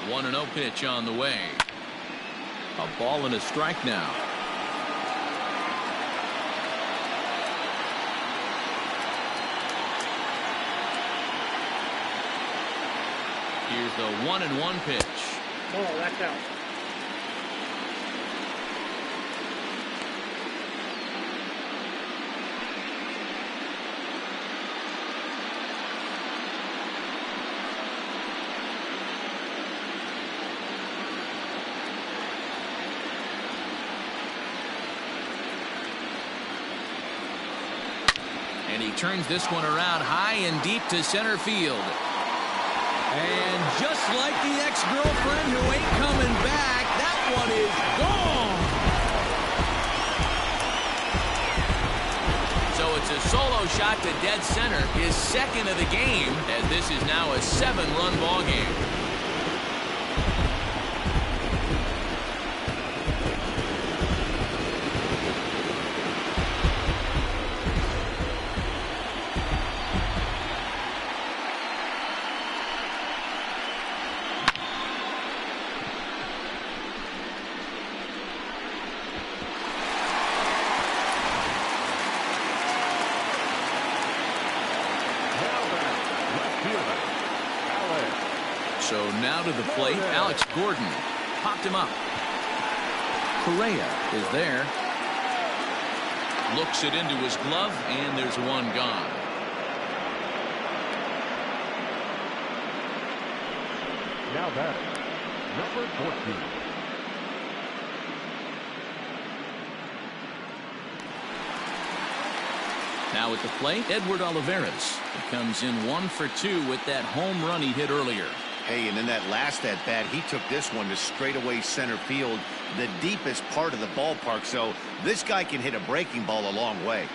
The 1-0 pitch on the way. A ball and a strike now. Here's the 1-1 pitch. Oh, that's out. And he turns this one around high and deep to center field. And just like the ex-girlfriend who ain't coming back, that one is gone. So it's a solo shot to dead center, his second of the game, as this is now a 7-run ball game. So now to the plate, Alex Gordon popped him up. Correa is there. Looks it into his glove, and there's one gone. Now batting, number 14. Now at the plate, Edward Olivares. He comes in 1 for 2 with that home run he hit earlier. Hey, and in that last at-bat, he took this one to straightaway center field, the deepest part of the ballpark, so this guy can hit a breaking ball a long way.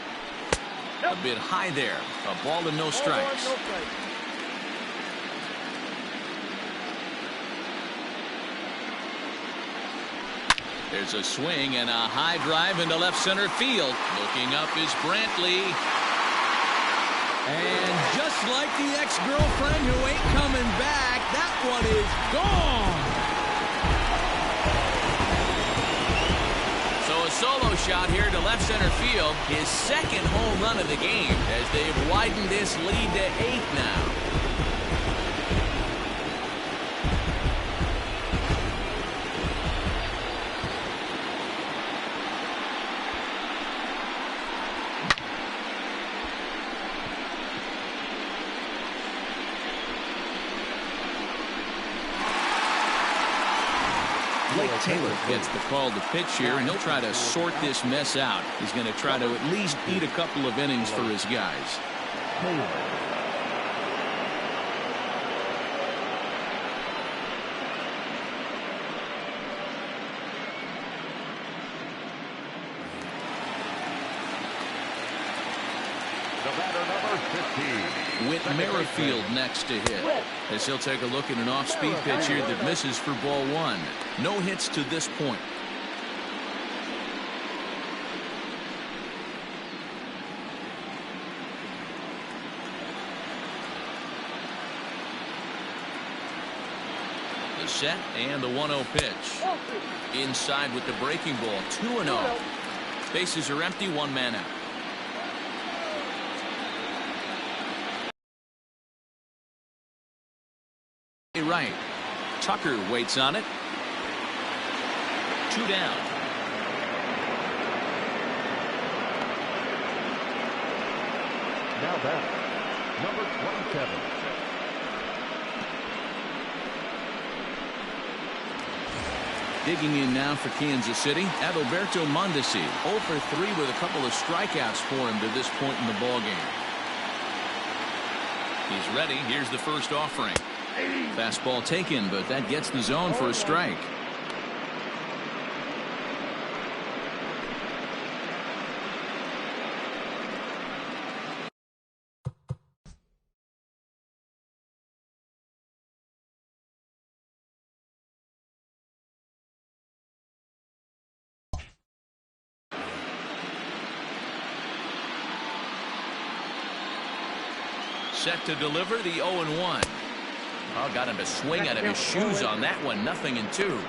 A bit high there. A ball and no strikes. No strikes. There's a swing and a high drive into left center field. Looking up is Brantley. And just like the ex-girlfriend who ain't coming back, that one is gone. So a solo shot here to left center field. His second home run of the game as they've widened this lead to 8 now. Taylor gets the call to pitch here, and he'll try to sort this mess out. He's going to try to at least eat a couple of innings for his guys. The batter, number 15. With Merrifield next to hit, as he'll take a look at an off-speed pitch here that misses for ball 1. No hits to this point. The set and the 1-0 pitch. Inside with the breaking ball, 2-0. Bases are empty, 1 man out. Right. Tucker waits on it. 2 down. Now batter, number 27. Digging in now for Kansas City, Adalberto Mondesi. 0 for 3 with a couple of strikeouts for him to this point in the ballgame. He's ready. Here's the first offering. Fastball taken, but that gets the zone for a strike. Set to deliver the 0-1. Oh, got him to swing out of his shoes on that one. 0-2.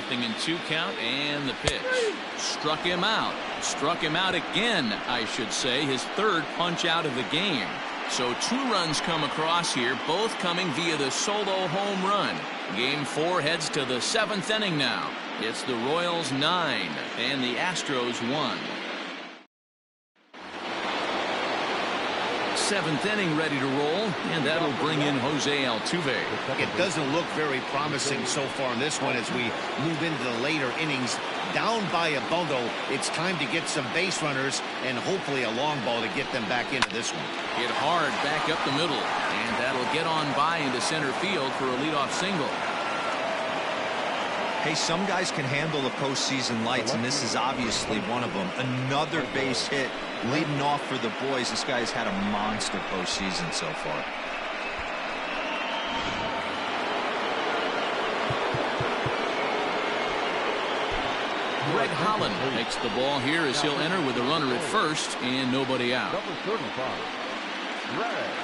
0-2 count, and the pitch. Struck him out. Struck him out again, I should say. His third punch out of the game. So 2 runs come across here, both coming via the solo home run. Game 4 heads to the 7th inning now. It's the Royals 9 and the Astros 1. 7th inning ready to roll, and that'll bring in Jose Altuve. It doesn't look very promising so far in this one as we move into the later innings. Down by a bundle, it's time to get some base runners and hopefully a long ball to get them back into this one. Hit hard back up the middle, and that'll get on by into center field for a leadoff single. Hey, some guys can handle the postseason lights, and this is obviously one of them. Another base hit leading off for the boys. This guy's had a monster postseason so far. Greg Holland takes the ball here as he'll enter with a runner at first and nobody out. Number 35, Greg Holland.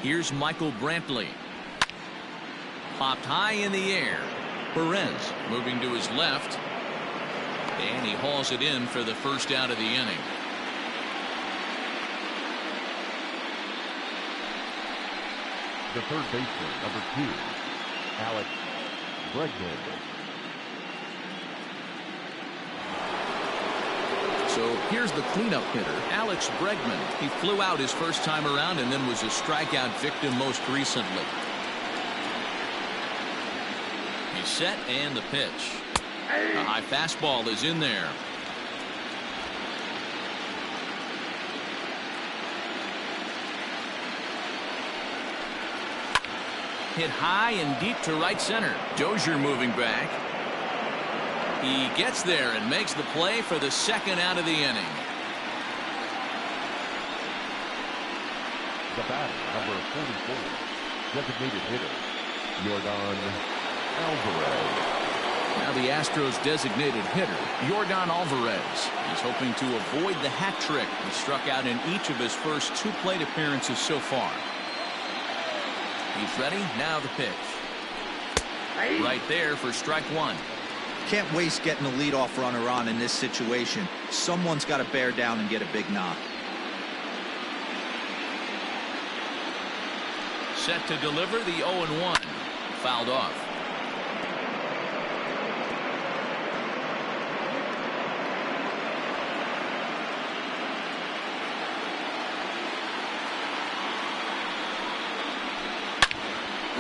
Here's Michael Brantley. Popped high in the air. Perez moving to his left. And he hauls it in for the first out of the inning. The third baseman, number 2, Alex Bregman. So here's the cleanup hitter, Alex Bregman. He flew out his first time around and then was a strikeout victim most recently. He's set and the pitch. A high fastball is in there. Hit high and deep to right center. Dozier moving back. He gets there and makes the play for the second out of the inning. The batter, number 44, designated hitter, Yordan Alvarez. Now the Astros designated hitter, Yordan Alvarez. He's hoping to avoid the hat trick. He struck out in each of his first 2 plate appearances so far. He's ready. Now the pitch. Right there for strike 1. Can't waste getting a leadoff runner on in this situation. Someone's got to bear down and get a big knock. Set to deliver the 0-1. Fouled off.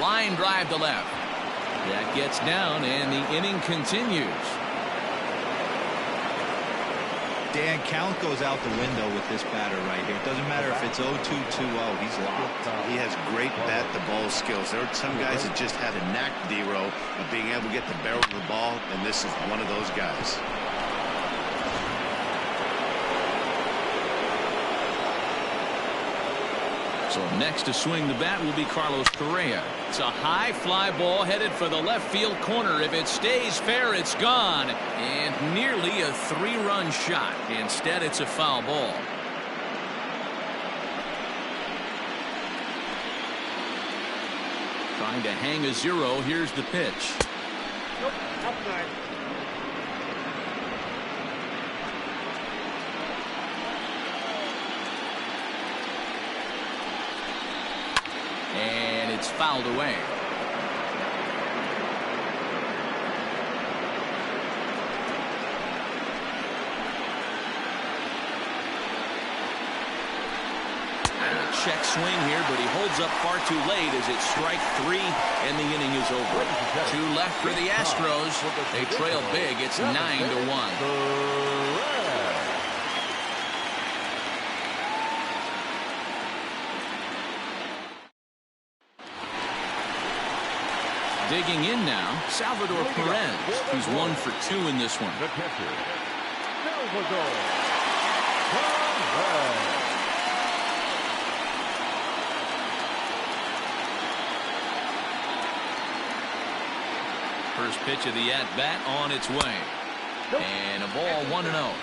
Line drive to left. That gets down and the inning continues. Dan, count goes out the window with this batter right here. It doesn't matter if it's 0-2, 2-0. He's locked. He has great bat-to-ball skills. There are some guys that just have a knack, D-Row, of being able to get the barrel of the ball, and this is one of those guys. So next to swing the bat will be Carlos Correa. It's a high fly ball headed for the left field corner. If it stays fair, it's gone. And nearly a 3-run shot. Instead, it's a foul ball. Trying to hang a 0. Here's the pitch. Nope, outside. And it's fouled away. Check swing here, but he holds up far too late as it's strike 3 and the inning is over. 2 left for the Astros. They trail big. It's 9-1. Digging in now, Salvador Perez. He's 1 for 2 in this one. The catcher, Salvador Perez. First pitch of the at-bat on its way. And a ball 1-0.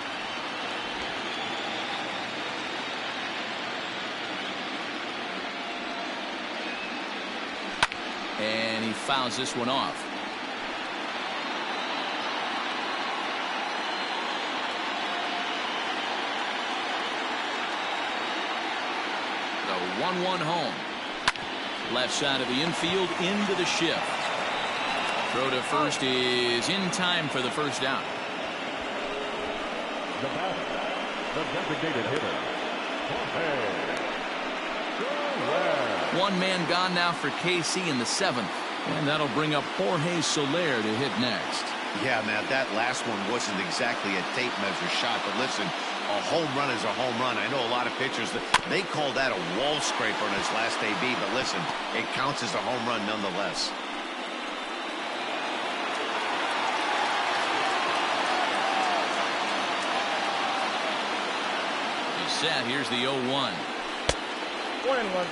And he fouls this one off. The 1-1 home. Left side of the infield into the shift. Throw to first is in time for the first out. The batter, the designated hitter, Jorge. 1 man gone now for KC in the 7th. And that'll bring up Jorge Soler to hit next. Yeah, man, that last one wasn't exactly a tape measure shot, but listen, a home run is a home run. I know a lot of pitchers, they call that a wall scraper in his last AB, but listen, it counts as a home run nonetheless. Set. Here's the 0-1. 1-1.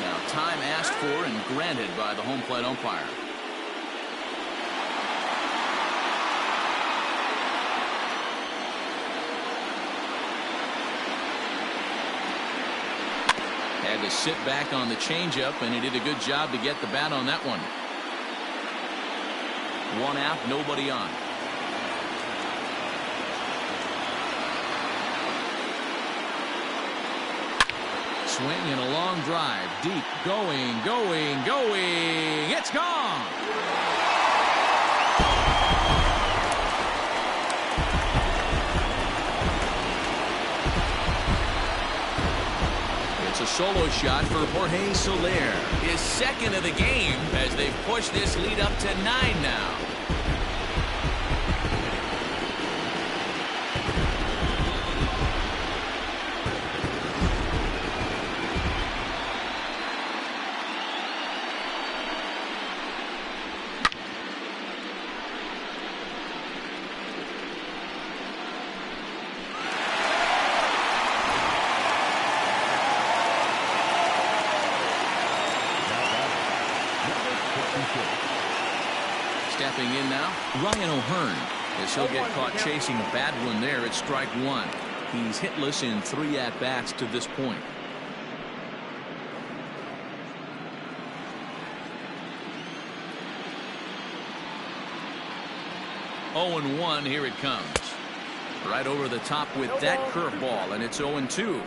Now time asked for and granted by the home plate umpire. Had to sit back on the changeup, and he did a good job to get the bat on that one. 1 out, nobody on. Swing and a long drive, deep, going. It's gone. It's a solo shot for Jorge Soler, his 2nd of the game as they've pushed this lead up to 9 now. Stepping in now, Ryan O'Hearn, as he'll get caught chasing a bad one there at strike 1. He's hitless in 3 at-bats to this point. Oh, 0-1, here it comes. Right over the top with that curveball, and it's 0-2.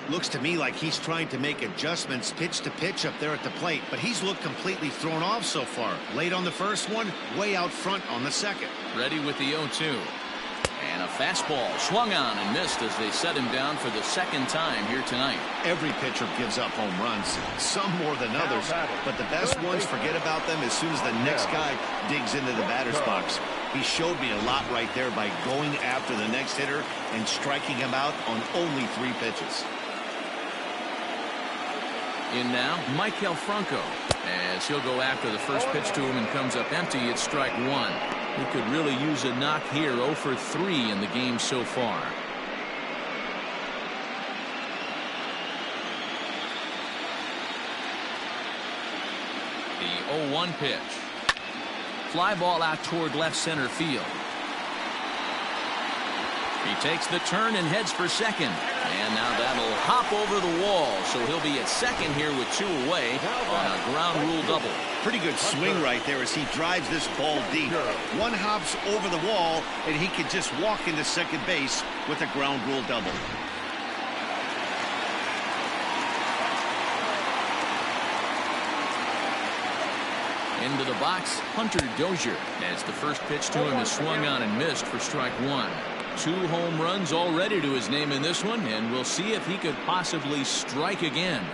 Looks to me like he's trying to make adjustments pitch to pitch up there at the plate, but he's looked completely thrown off so far. Late on the first one, way out front on the second. Ready with the 0-2. And a fastball swung on and missed as they set him down for the 2nd time here tonight. Every pitcher gives up home runs, some more than others, but the best ones forget about them as soon as the next guy digs into the batter's box. He showed me a lot right there by going after the next hitter and striking him out on only 3 pitches. In now, Michael Franco, as he'll go after the first pitch to him and comes up empty. It's strike 1. He could really use a knock here. 0 for 3 in the game so far. The 0-1 pitch. Fly ball out toward left center field. He takes the turn and heads for second. And now that'll hop over the wall. So he'll be at second here with 2 away on a ground rule double. Pretty good swing right there as he drives this ball deep. 1 hops over the wall, and he can just walk into second base with a ground rule double. Into the box, Hunter Dozier, as the first pitch to him is swung on and missed for strike 1. 2 home runs already to his name in this one, and we'll see if he could possibly strike again.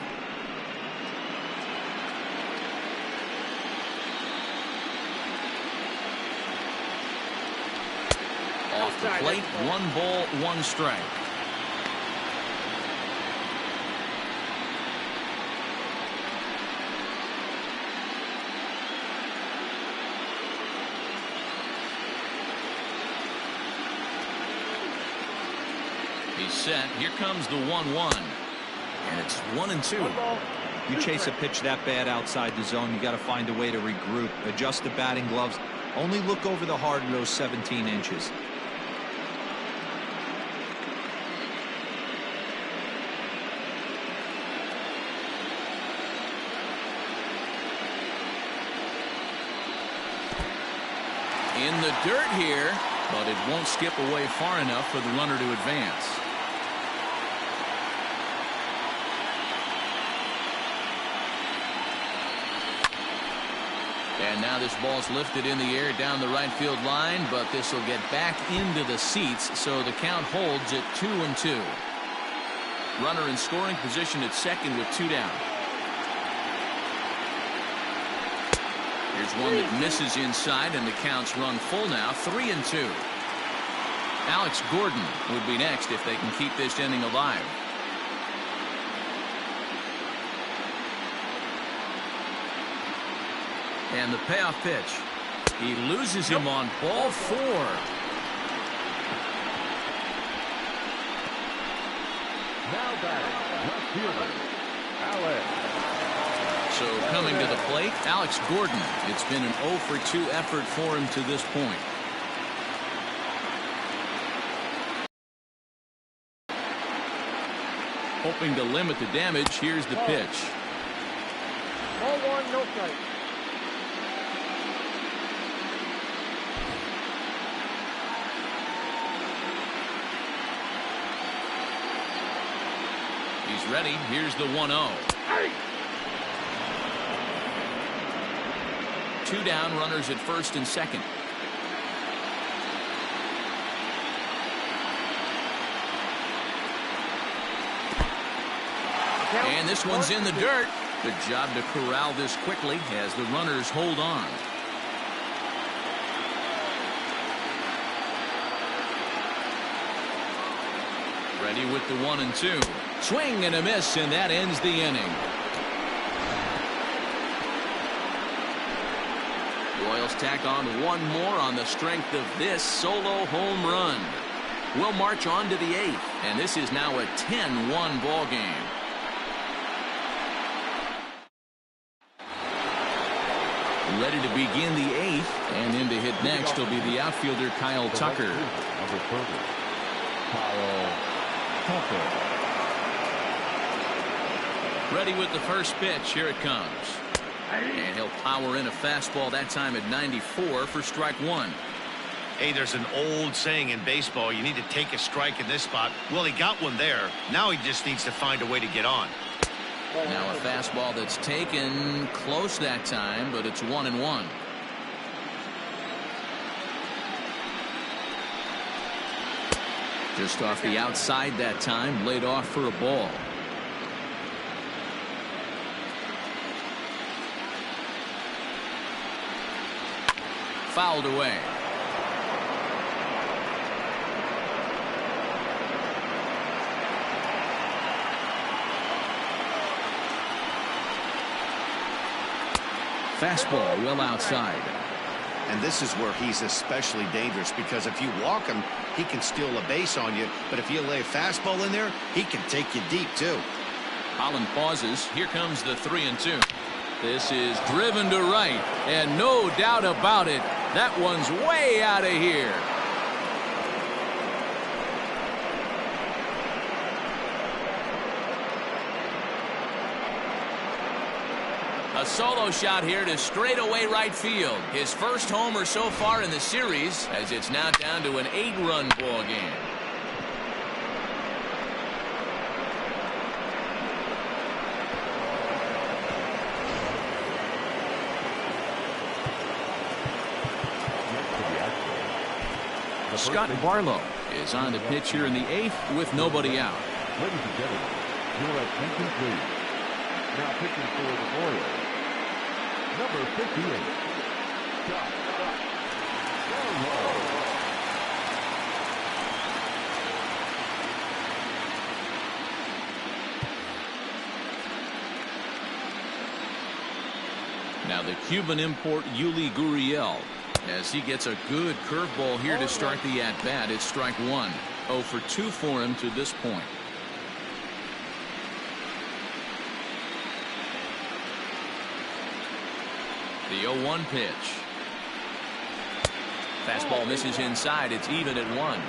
Off the plate, 1 ball, 1 strike. He's set. Here comes the 1-1. And it's 1-2. You chase a pitch that bad outside the zone, you got to find a way to regroup, adjust the batting gloves. Only look over the heart of those 17 inches. In the dirt here, but it won't skip away far enough for the runner to advance. And now this ball's lifted in the air down the right field line, but this will get back into the seats, so the count holds at 2-2. Runner in scoring position at second with 2 down. Here's one that misses inside, and the count's run full now, 3-2. Alex Gordon would be next if they can keep this inning alive. And the payoff pitch. He loses him on ball 4. Now batting, left fielder, Alex. So coming to the plate, Alex Gordon. It's been an 0 for 2 effort for him to this point. Hoping to limit the damage, here's the pitch. Ball 1, no strike. He's ready. Here's the 1-0. 2 down, runners at first and second. And this one's in the dirt. Good job to corral this quickly as the runners hold on. Ready with the 1-2. Swing and a miss, and that ends the inning. Royals tack on 1 more on the strength of this solo home run. We'll march on to the 8th, and this is now a 10-1 ball game. Ready to begin the 8th, and in to hit next will be the outfielder Kyle Tucker. Number 30, Kyle Tucker. Ready with the first pitch. Here it comes. And he'll power in a fastball that time at 94 for strike 1. Hey, there's an old saying in baseball, you need to take a strike in this spot. Well, he got one there. Now he just needs to find a way to get on. Now a fastball that's taken close that time, but it's 1-1. Just off the outside that time, laid off for a ball. Fouled away. fastball well outside. And this is where he's especially dangerous, because if you walk him, he can steal a base on you. But if you lay a fastball in there, he can take you deep, too. Holland pauses. Here comes the 3-2. This is driven to right, and no doubt about it, that one's way out of here. A solo shot here to straightaway right field. His first homer so far in the series, as it's now down to an 8-run ball game. Scott Barlow is on the pitch here in the 8th with nobody out. Ladies and gentlemen, your attention please. Now pitching for the Royals, number 58, Scott Barlow. Now the Cuban import Yuli Gurriel, as he gets a good curveball here to start the at-bat. It's strike one. 0 for 2 for him to this point. The 0-1 pitch. Fastball misses inside. It's even at 1.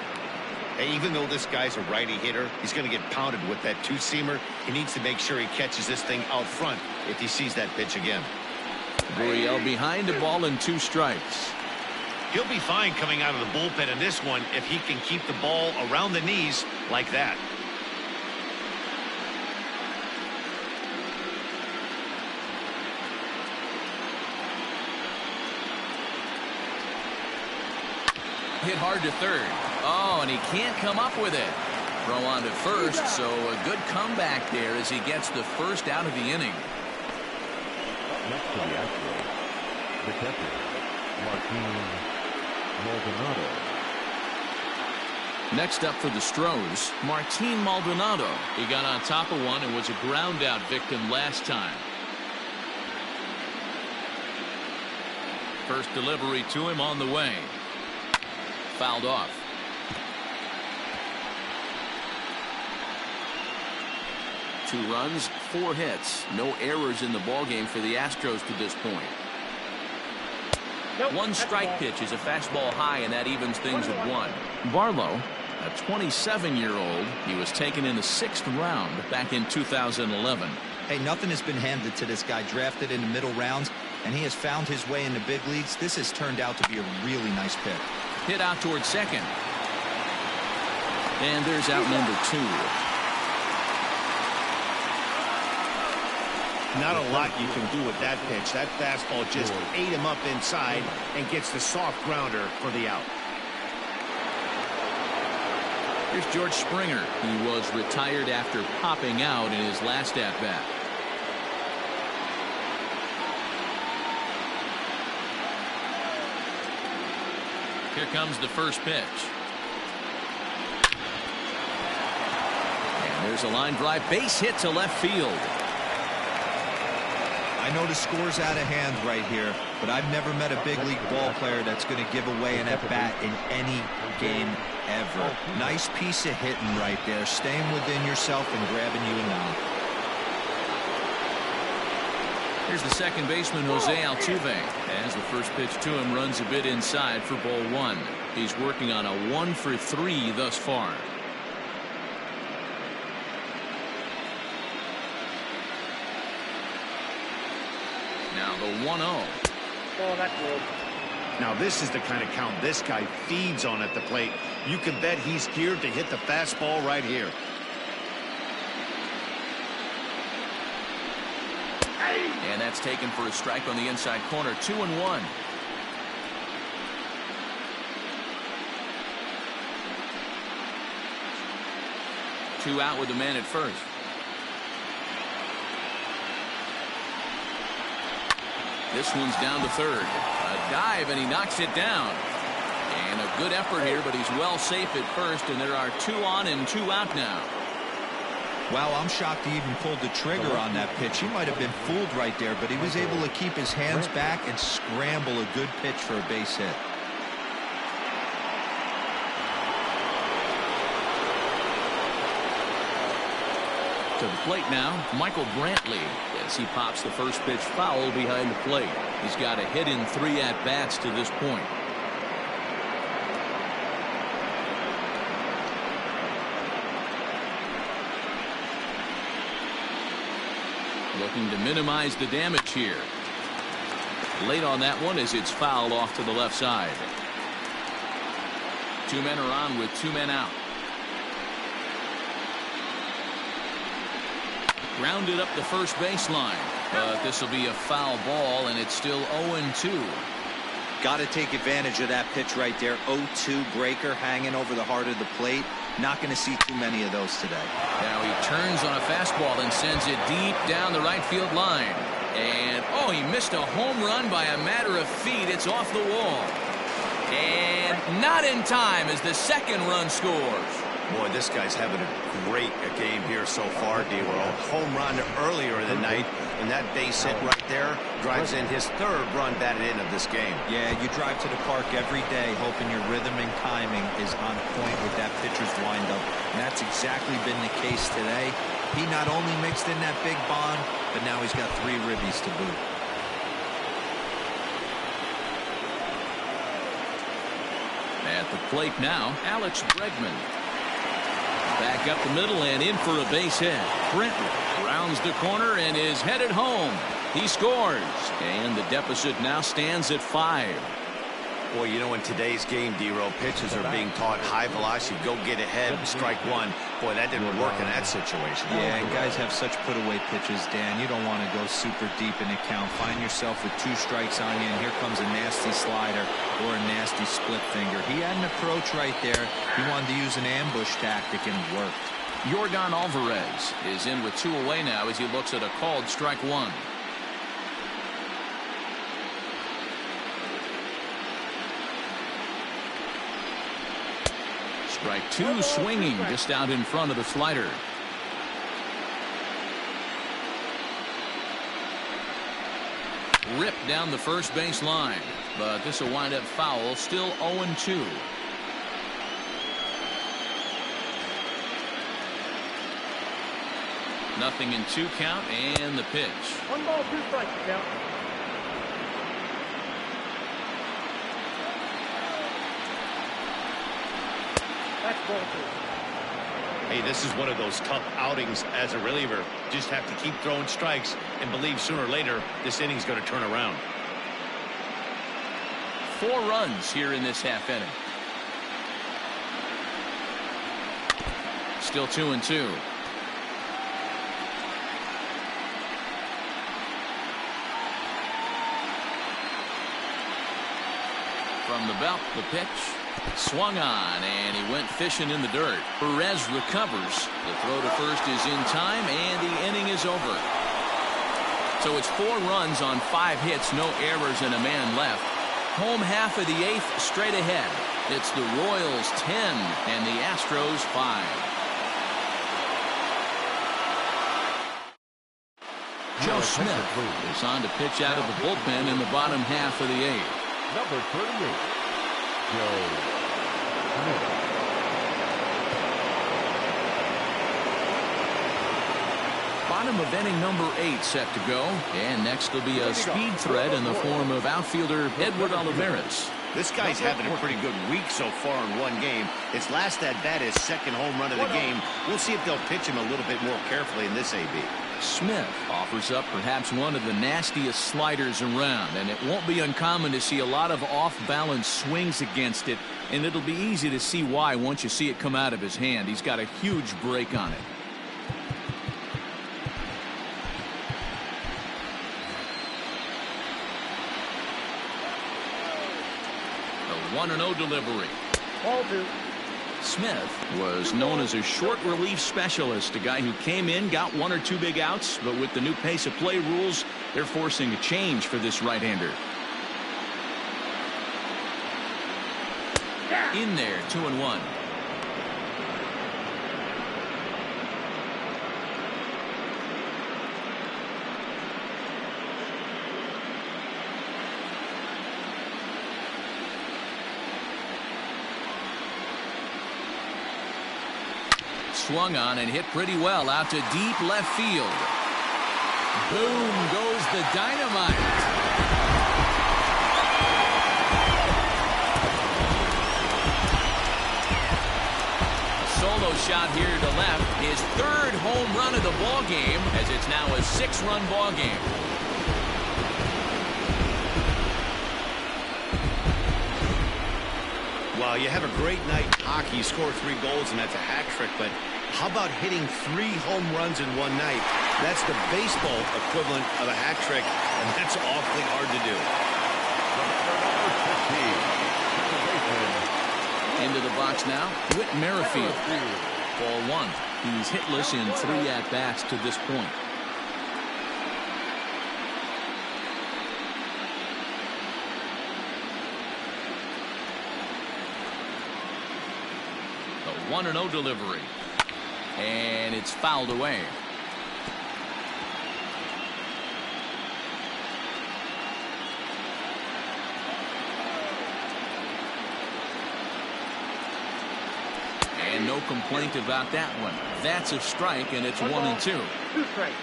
Hey, even though this guy's a righty hitter, he's going to get pounded with that two-seamer. He needs to make sure he catches this thing out front if he sees that pitch again. Gurriel behind the ball and 2 strikes. He'll be fine coming out of the bullpen in this one if he can keep the ball around the knees like that. Hit hard to third. Oh, and he can't come up with it. Throw on to first, so a good comeback there as he gets the first out of the inning. Next to the Astros, the catcher, Martin Maldonado. Next up for the Astros, Martin Maldonado. He got on top of one and was a ground out victim last time. First delivery to him on the way. Fouled off. Two runs, 4 hits. No errors in the ballgame for the Astros to this point. One strike pitch is a fastball high, and that evens things at 1. Barlow, a 27-year-old, he was taken in the 6th round back in 2011. Hey, nothing has been handed to this guy. Drafted in the middle rounds, and he has found his way in the big leagues. This has turned out to be a really nice pick. Hit out towards second. And there's out number 2. Not a lot you can do with that pitch. That fastball just ate him up inside and gets the soft grounder for the out. Here's George Springer. He was retired after popping out in his last at-bat. Here comes the first pitch. And there's a line drive base hit to left field. I know the score's out of hand right here, but I've never met a big league ball player that's going to give away an at-bat in any game ever. Nice piece of hitting right there, staying within yourself and grabbing you a knock. Here's the second baseman, Jose Altuve, as the first pitch to him runs a bit inside for ball 1. He's working on a 1 for 3 thus far. Now the 1-0. Oh, that's good. Now this is the kind of count this guy feeds on at the plate. You can bet he's geared to hit the fastball right here. And that's taken for a strike on the inside corner. 2-1. Two out with the man at first. This one's down to third. A dive, and he knocks it down. And a good effort here, but he's well safe at first, and there are 2 on and 2 out now. Well, I'm shocked he even pulled the trigger on that pitch. He might have been fooled right there, but he was able to keep his hands back and scramble a good pitch for a base hit. To the plate now, Michael Brantley, as he pops the first pitch foul behind the plate. He's got a hit in 3 at-bats to this point. Looking to minimize the damage here. Late on that one as it's fouled off to the left side. 2 men are on with 2 men out. Grounded up the first baseline, but this will be a foul ball, and it's still 0-2. Got to take advantage of that pitch right there. 0-2 breaker hanging over the heart of the plate. Not going to see too many of those today. Now he turns on a fastball and sends it deep down the right field line. And, oh, he missed a home run by a matter of feet. It's off the wall. And not in time as the second run scores. Boy, this guy's having a great game here so far, D-Roll. Home run earlier in the night, and that base hit right there drives in his 3rd run batted in of this game. Yeah, you drive to the park every day hoping your rhythm and timing is on point with that pitcher's windup, and that's exactly been the case today. He not only mixed in that big bomb, but now he's got 3 ribbies to boot. At the plate now, Alex Bregman. Back up the middle and in for a base hit. Brantley rounds the corner and is headed home. He scores, and the deficit now stands at 5. Boy, you know, in today's game, D-Roll, pitches are being taught high velocity. Go get ahead, strike one. Boy, that didn't work in that situation. Yeah, and guys have such put-away pitches, Dan. You don't want to go super deep in the count. Find yourself with 2 strikes on you, and here comes a nasty slider or a nasty split finger. He had an approach right there. He wanted to use an ambush tactic, and it worked. Yordan Alvarez is in with 2 away now as he looks at a called strike 1. Strike 2 swinging just out in front of the slider. Ripped down the first base line, but this will wind up foul. Still 0-2. Nothing in 2 count, and the pitch. 1 ball, 2 strikes, count. That's ball 2. Hey, this is one of those tough outings as a reliever. Just have to keep throwing strikes and believe sooner or later this inning's going to turn around. 4 runs here in this half inning. Still 2-2. From the belt, the pitch. Swung on, and he went fishing in the dirt. Perez recovers. The throw to first is in time, and the inning is over. So it's 4 runs on 5 hits, no errors, and a man left. Home half of the 8th straight ahead. It's the Royals 10 and the Astros 5. Joe Smith is on to pitch out of the bullpen in the bottom half of the 8th. Number 38, Joe Smith. Bottom of inning number 8 set to go, and next will be a speed threat in the form of outfielder Edward Olivares. This guy's having a pretty good week so far in 1 game. His last at-bat is 2nd home run of the game. We'll see if they'll pitch him a little bit more carefully in this AB. Smith offers up perhaps one of the nastiest sliders around, and it won't be uncommon to see a lot of off-balance swings against it, and it'll be easy to see why once you see it come out of his hand. He's got a huge break on it. The 1-0 delivery. Ball 2. Smith was known as a short relief specialist, a guy who came in, got 1 or 2 big outs, but with the new pace of play rules, they're forcing a change for this right-hander. In there, 2-1. Swung on and hit pretty well out to deep left field. Boom goes the dynamite. Solo shot here to left. His third home run of the ball game, as it's now a 6-run ball game. Well, you have a great night in hockey, score 3 goals, and that's a hat trick, but how about hitting 3 home runs in one night? That's the baseball equivalent of a hat trick, and that's awfully hard to do. Into the box now, Whit Merrifield. Ball 1. He's hitless in 3 at-bats to this point. The 1-0 delivery. And it's fouled away. And no complaint about that one. That's a strike, and it's 1-2. 2 strikes.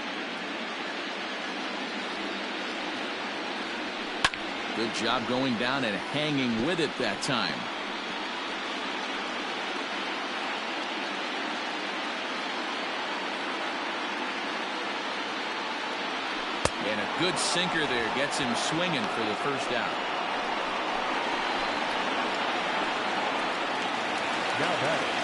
Good job going down and hanging with it that time. And a good sinker there gets him swinging for the first out. Now batting.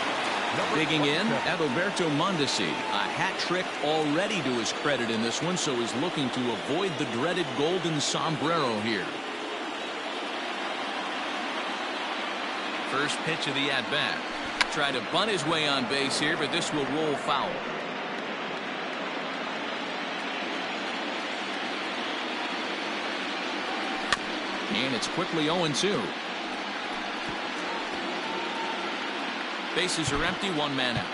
Digging in, Adalberto Mondesi. A hat trick already to his credit in this one, so he's looking to avoid the dreaded golden sombrero here. First pitch of the at-bat. Try to bunt his way on base here, but this will roll foul. And it's quickly 0-2. Bases are empty, 1 man out.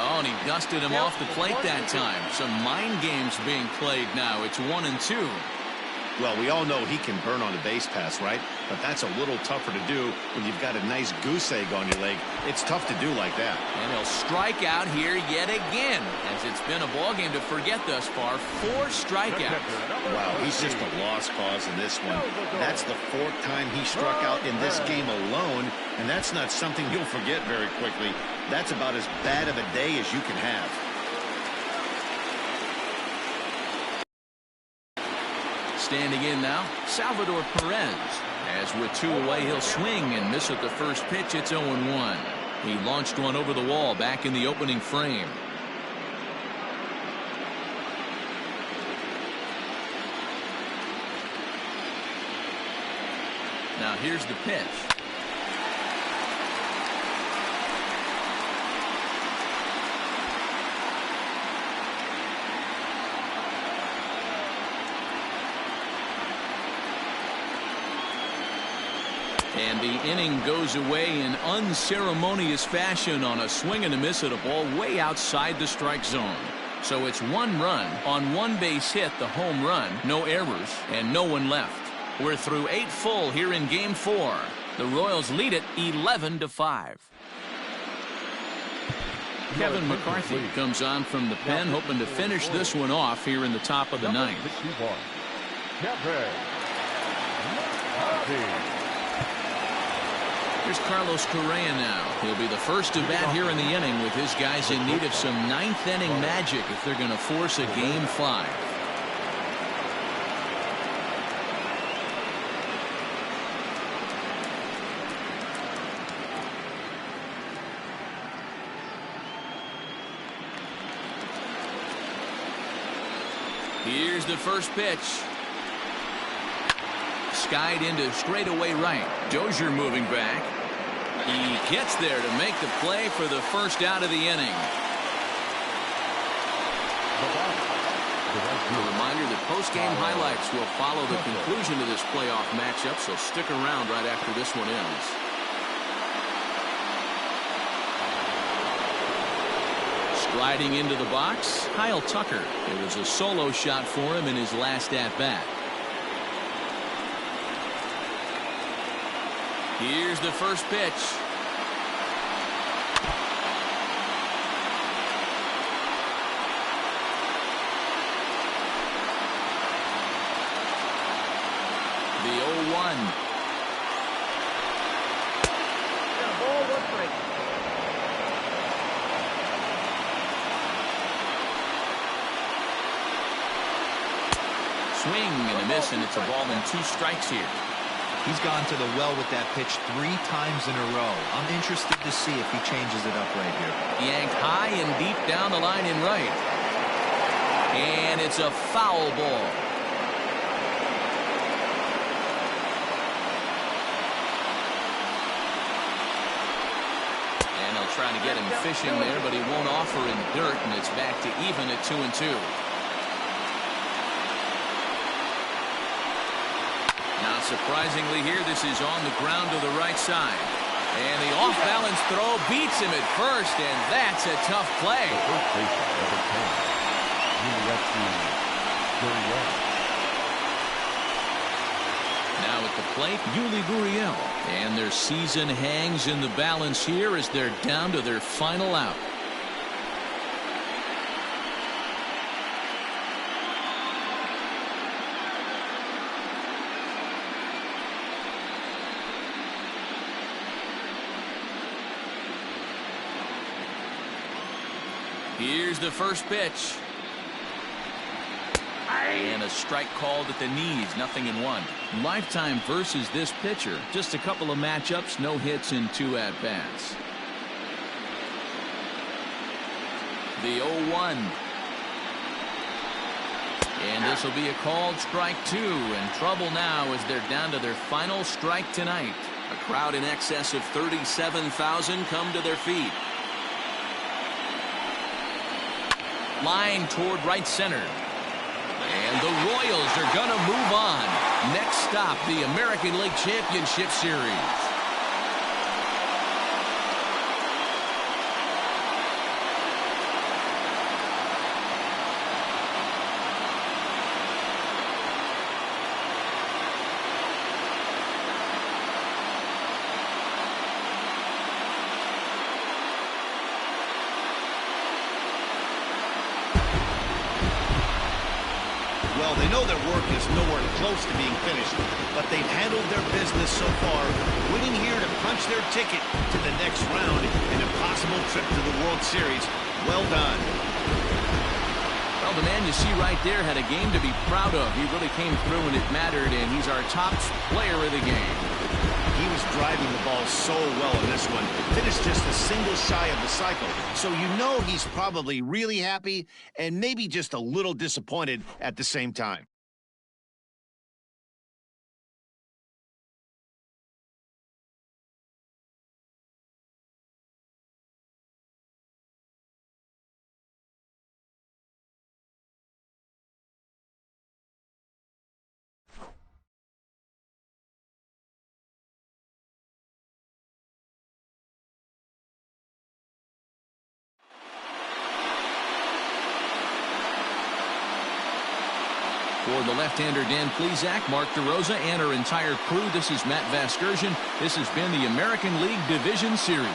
Oh, and he dusted him off the plate that time. Some mind games being played now. It's 1-2. Well, we all know he can burn on a base pass, right? But that's a little tougher to do when you've got a nice goose egg on your leg. It's tough to do like that. And he'll strike out here yet again, as it's been a ball game to forget thus far. 4 strikeouts. Wow, he's just a lost cause in this one. That's the 4th time he struck out in this game alone, and that's not something you'll forget very quickly. That's about as bad of a day as you can have. Standing in now, Salvador Perez. As with 2 away, he'll swing and miss at the first pitch. It's 0-1. He launched one over the wall back in the opening frame. Now here's the pitch. And the inning goes away in unceremonious fashion on a swing and a miss at a ball way outside the strike zone. So it's 1 run on 1 base hit, the home run, no errors, and no one left. We're through 8 full here in Game 4. The Royals lead it 11-5. Kevin McCarthy comes on from the pen, hoping to finish this one off here in the top of the 9th. Here's Carlos Correa now. He'll be the first to bat here in the inning with his guys in need of some 9th inning magic if they're going to force a Game 5. Here's the first pitch. Skied into straightaway right. Dozier moving back. He gets there to make the play for the first out of the inning. A reminder that post-game highlights will follow the conclusion of this playoff matchup, so stick around right after this one ends. Striding into the box, Kyle Tucker. It was a solo shot for him in his last at-bat. Here's the first pitch. The 0-1. Ball, 1 strike. Swing and a miss, and it's a ball and 2 strikes here. He's gone to the well with that pitch 3 times in a row. I'm interested to see if he changes it up right here. Yanked high and deep down the line in right. And it's a foul ball. And they'll try to get him fishing there, but he won't offer in dirt, and it's back to even at 2-2. Not surprisingly here, this is on the ground to the right side. And the off-balance throw beats him at first, and that's a tough play. First baseman, number 10. Now at the plate, Yuli Gurriel. And their season hangs in the balance here as they're down to their final out. Here's the first pitch. And a strike called at the knees, 0-1. Lifetime versus this pitcher. Just a couple of matchups, no hits in 2 at-bats. The 0-1. And this will be a called strike 2. And trouble now as they're down to their final strike tonight. A crowd in excess of 37,000 come to their feet. Line toward right center. And the Royals are going to move on. Next stop, the American League Championship Series. Well, they know their work is nowhere close to being finished, but they've handled their business so far, winning here to punch their ticket to the next round and a possible trip to the World Series. Well done. Well, the man you see right there had a game to be proud of. He really came through when it mattered, and he's our top player of the game. He was driving the ball so well in this one. Finished just a single shy of the cycle. So you know he's probably really happy and maybe just a little disappointed at the same time. For the left-hander Dan Plesac, Mark DeRosa, and our entire crew, this is Matt Vasgersian. This has been the American League Division Series.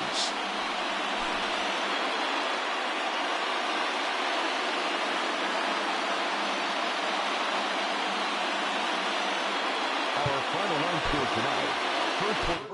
Our final line score tonight. First one.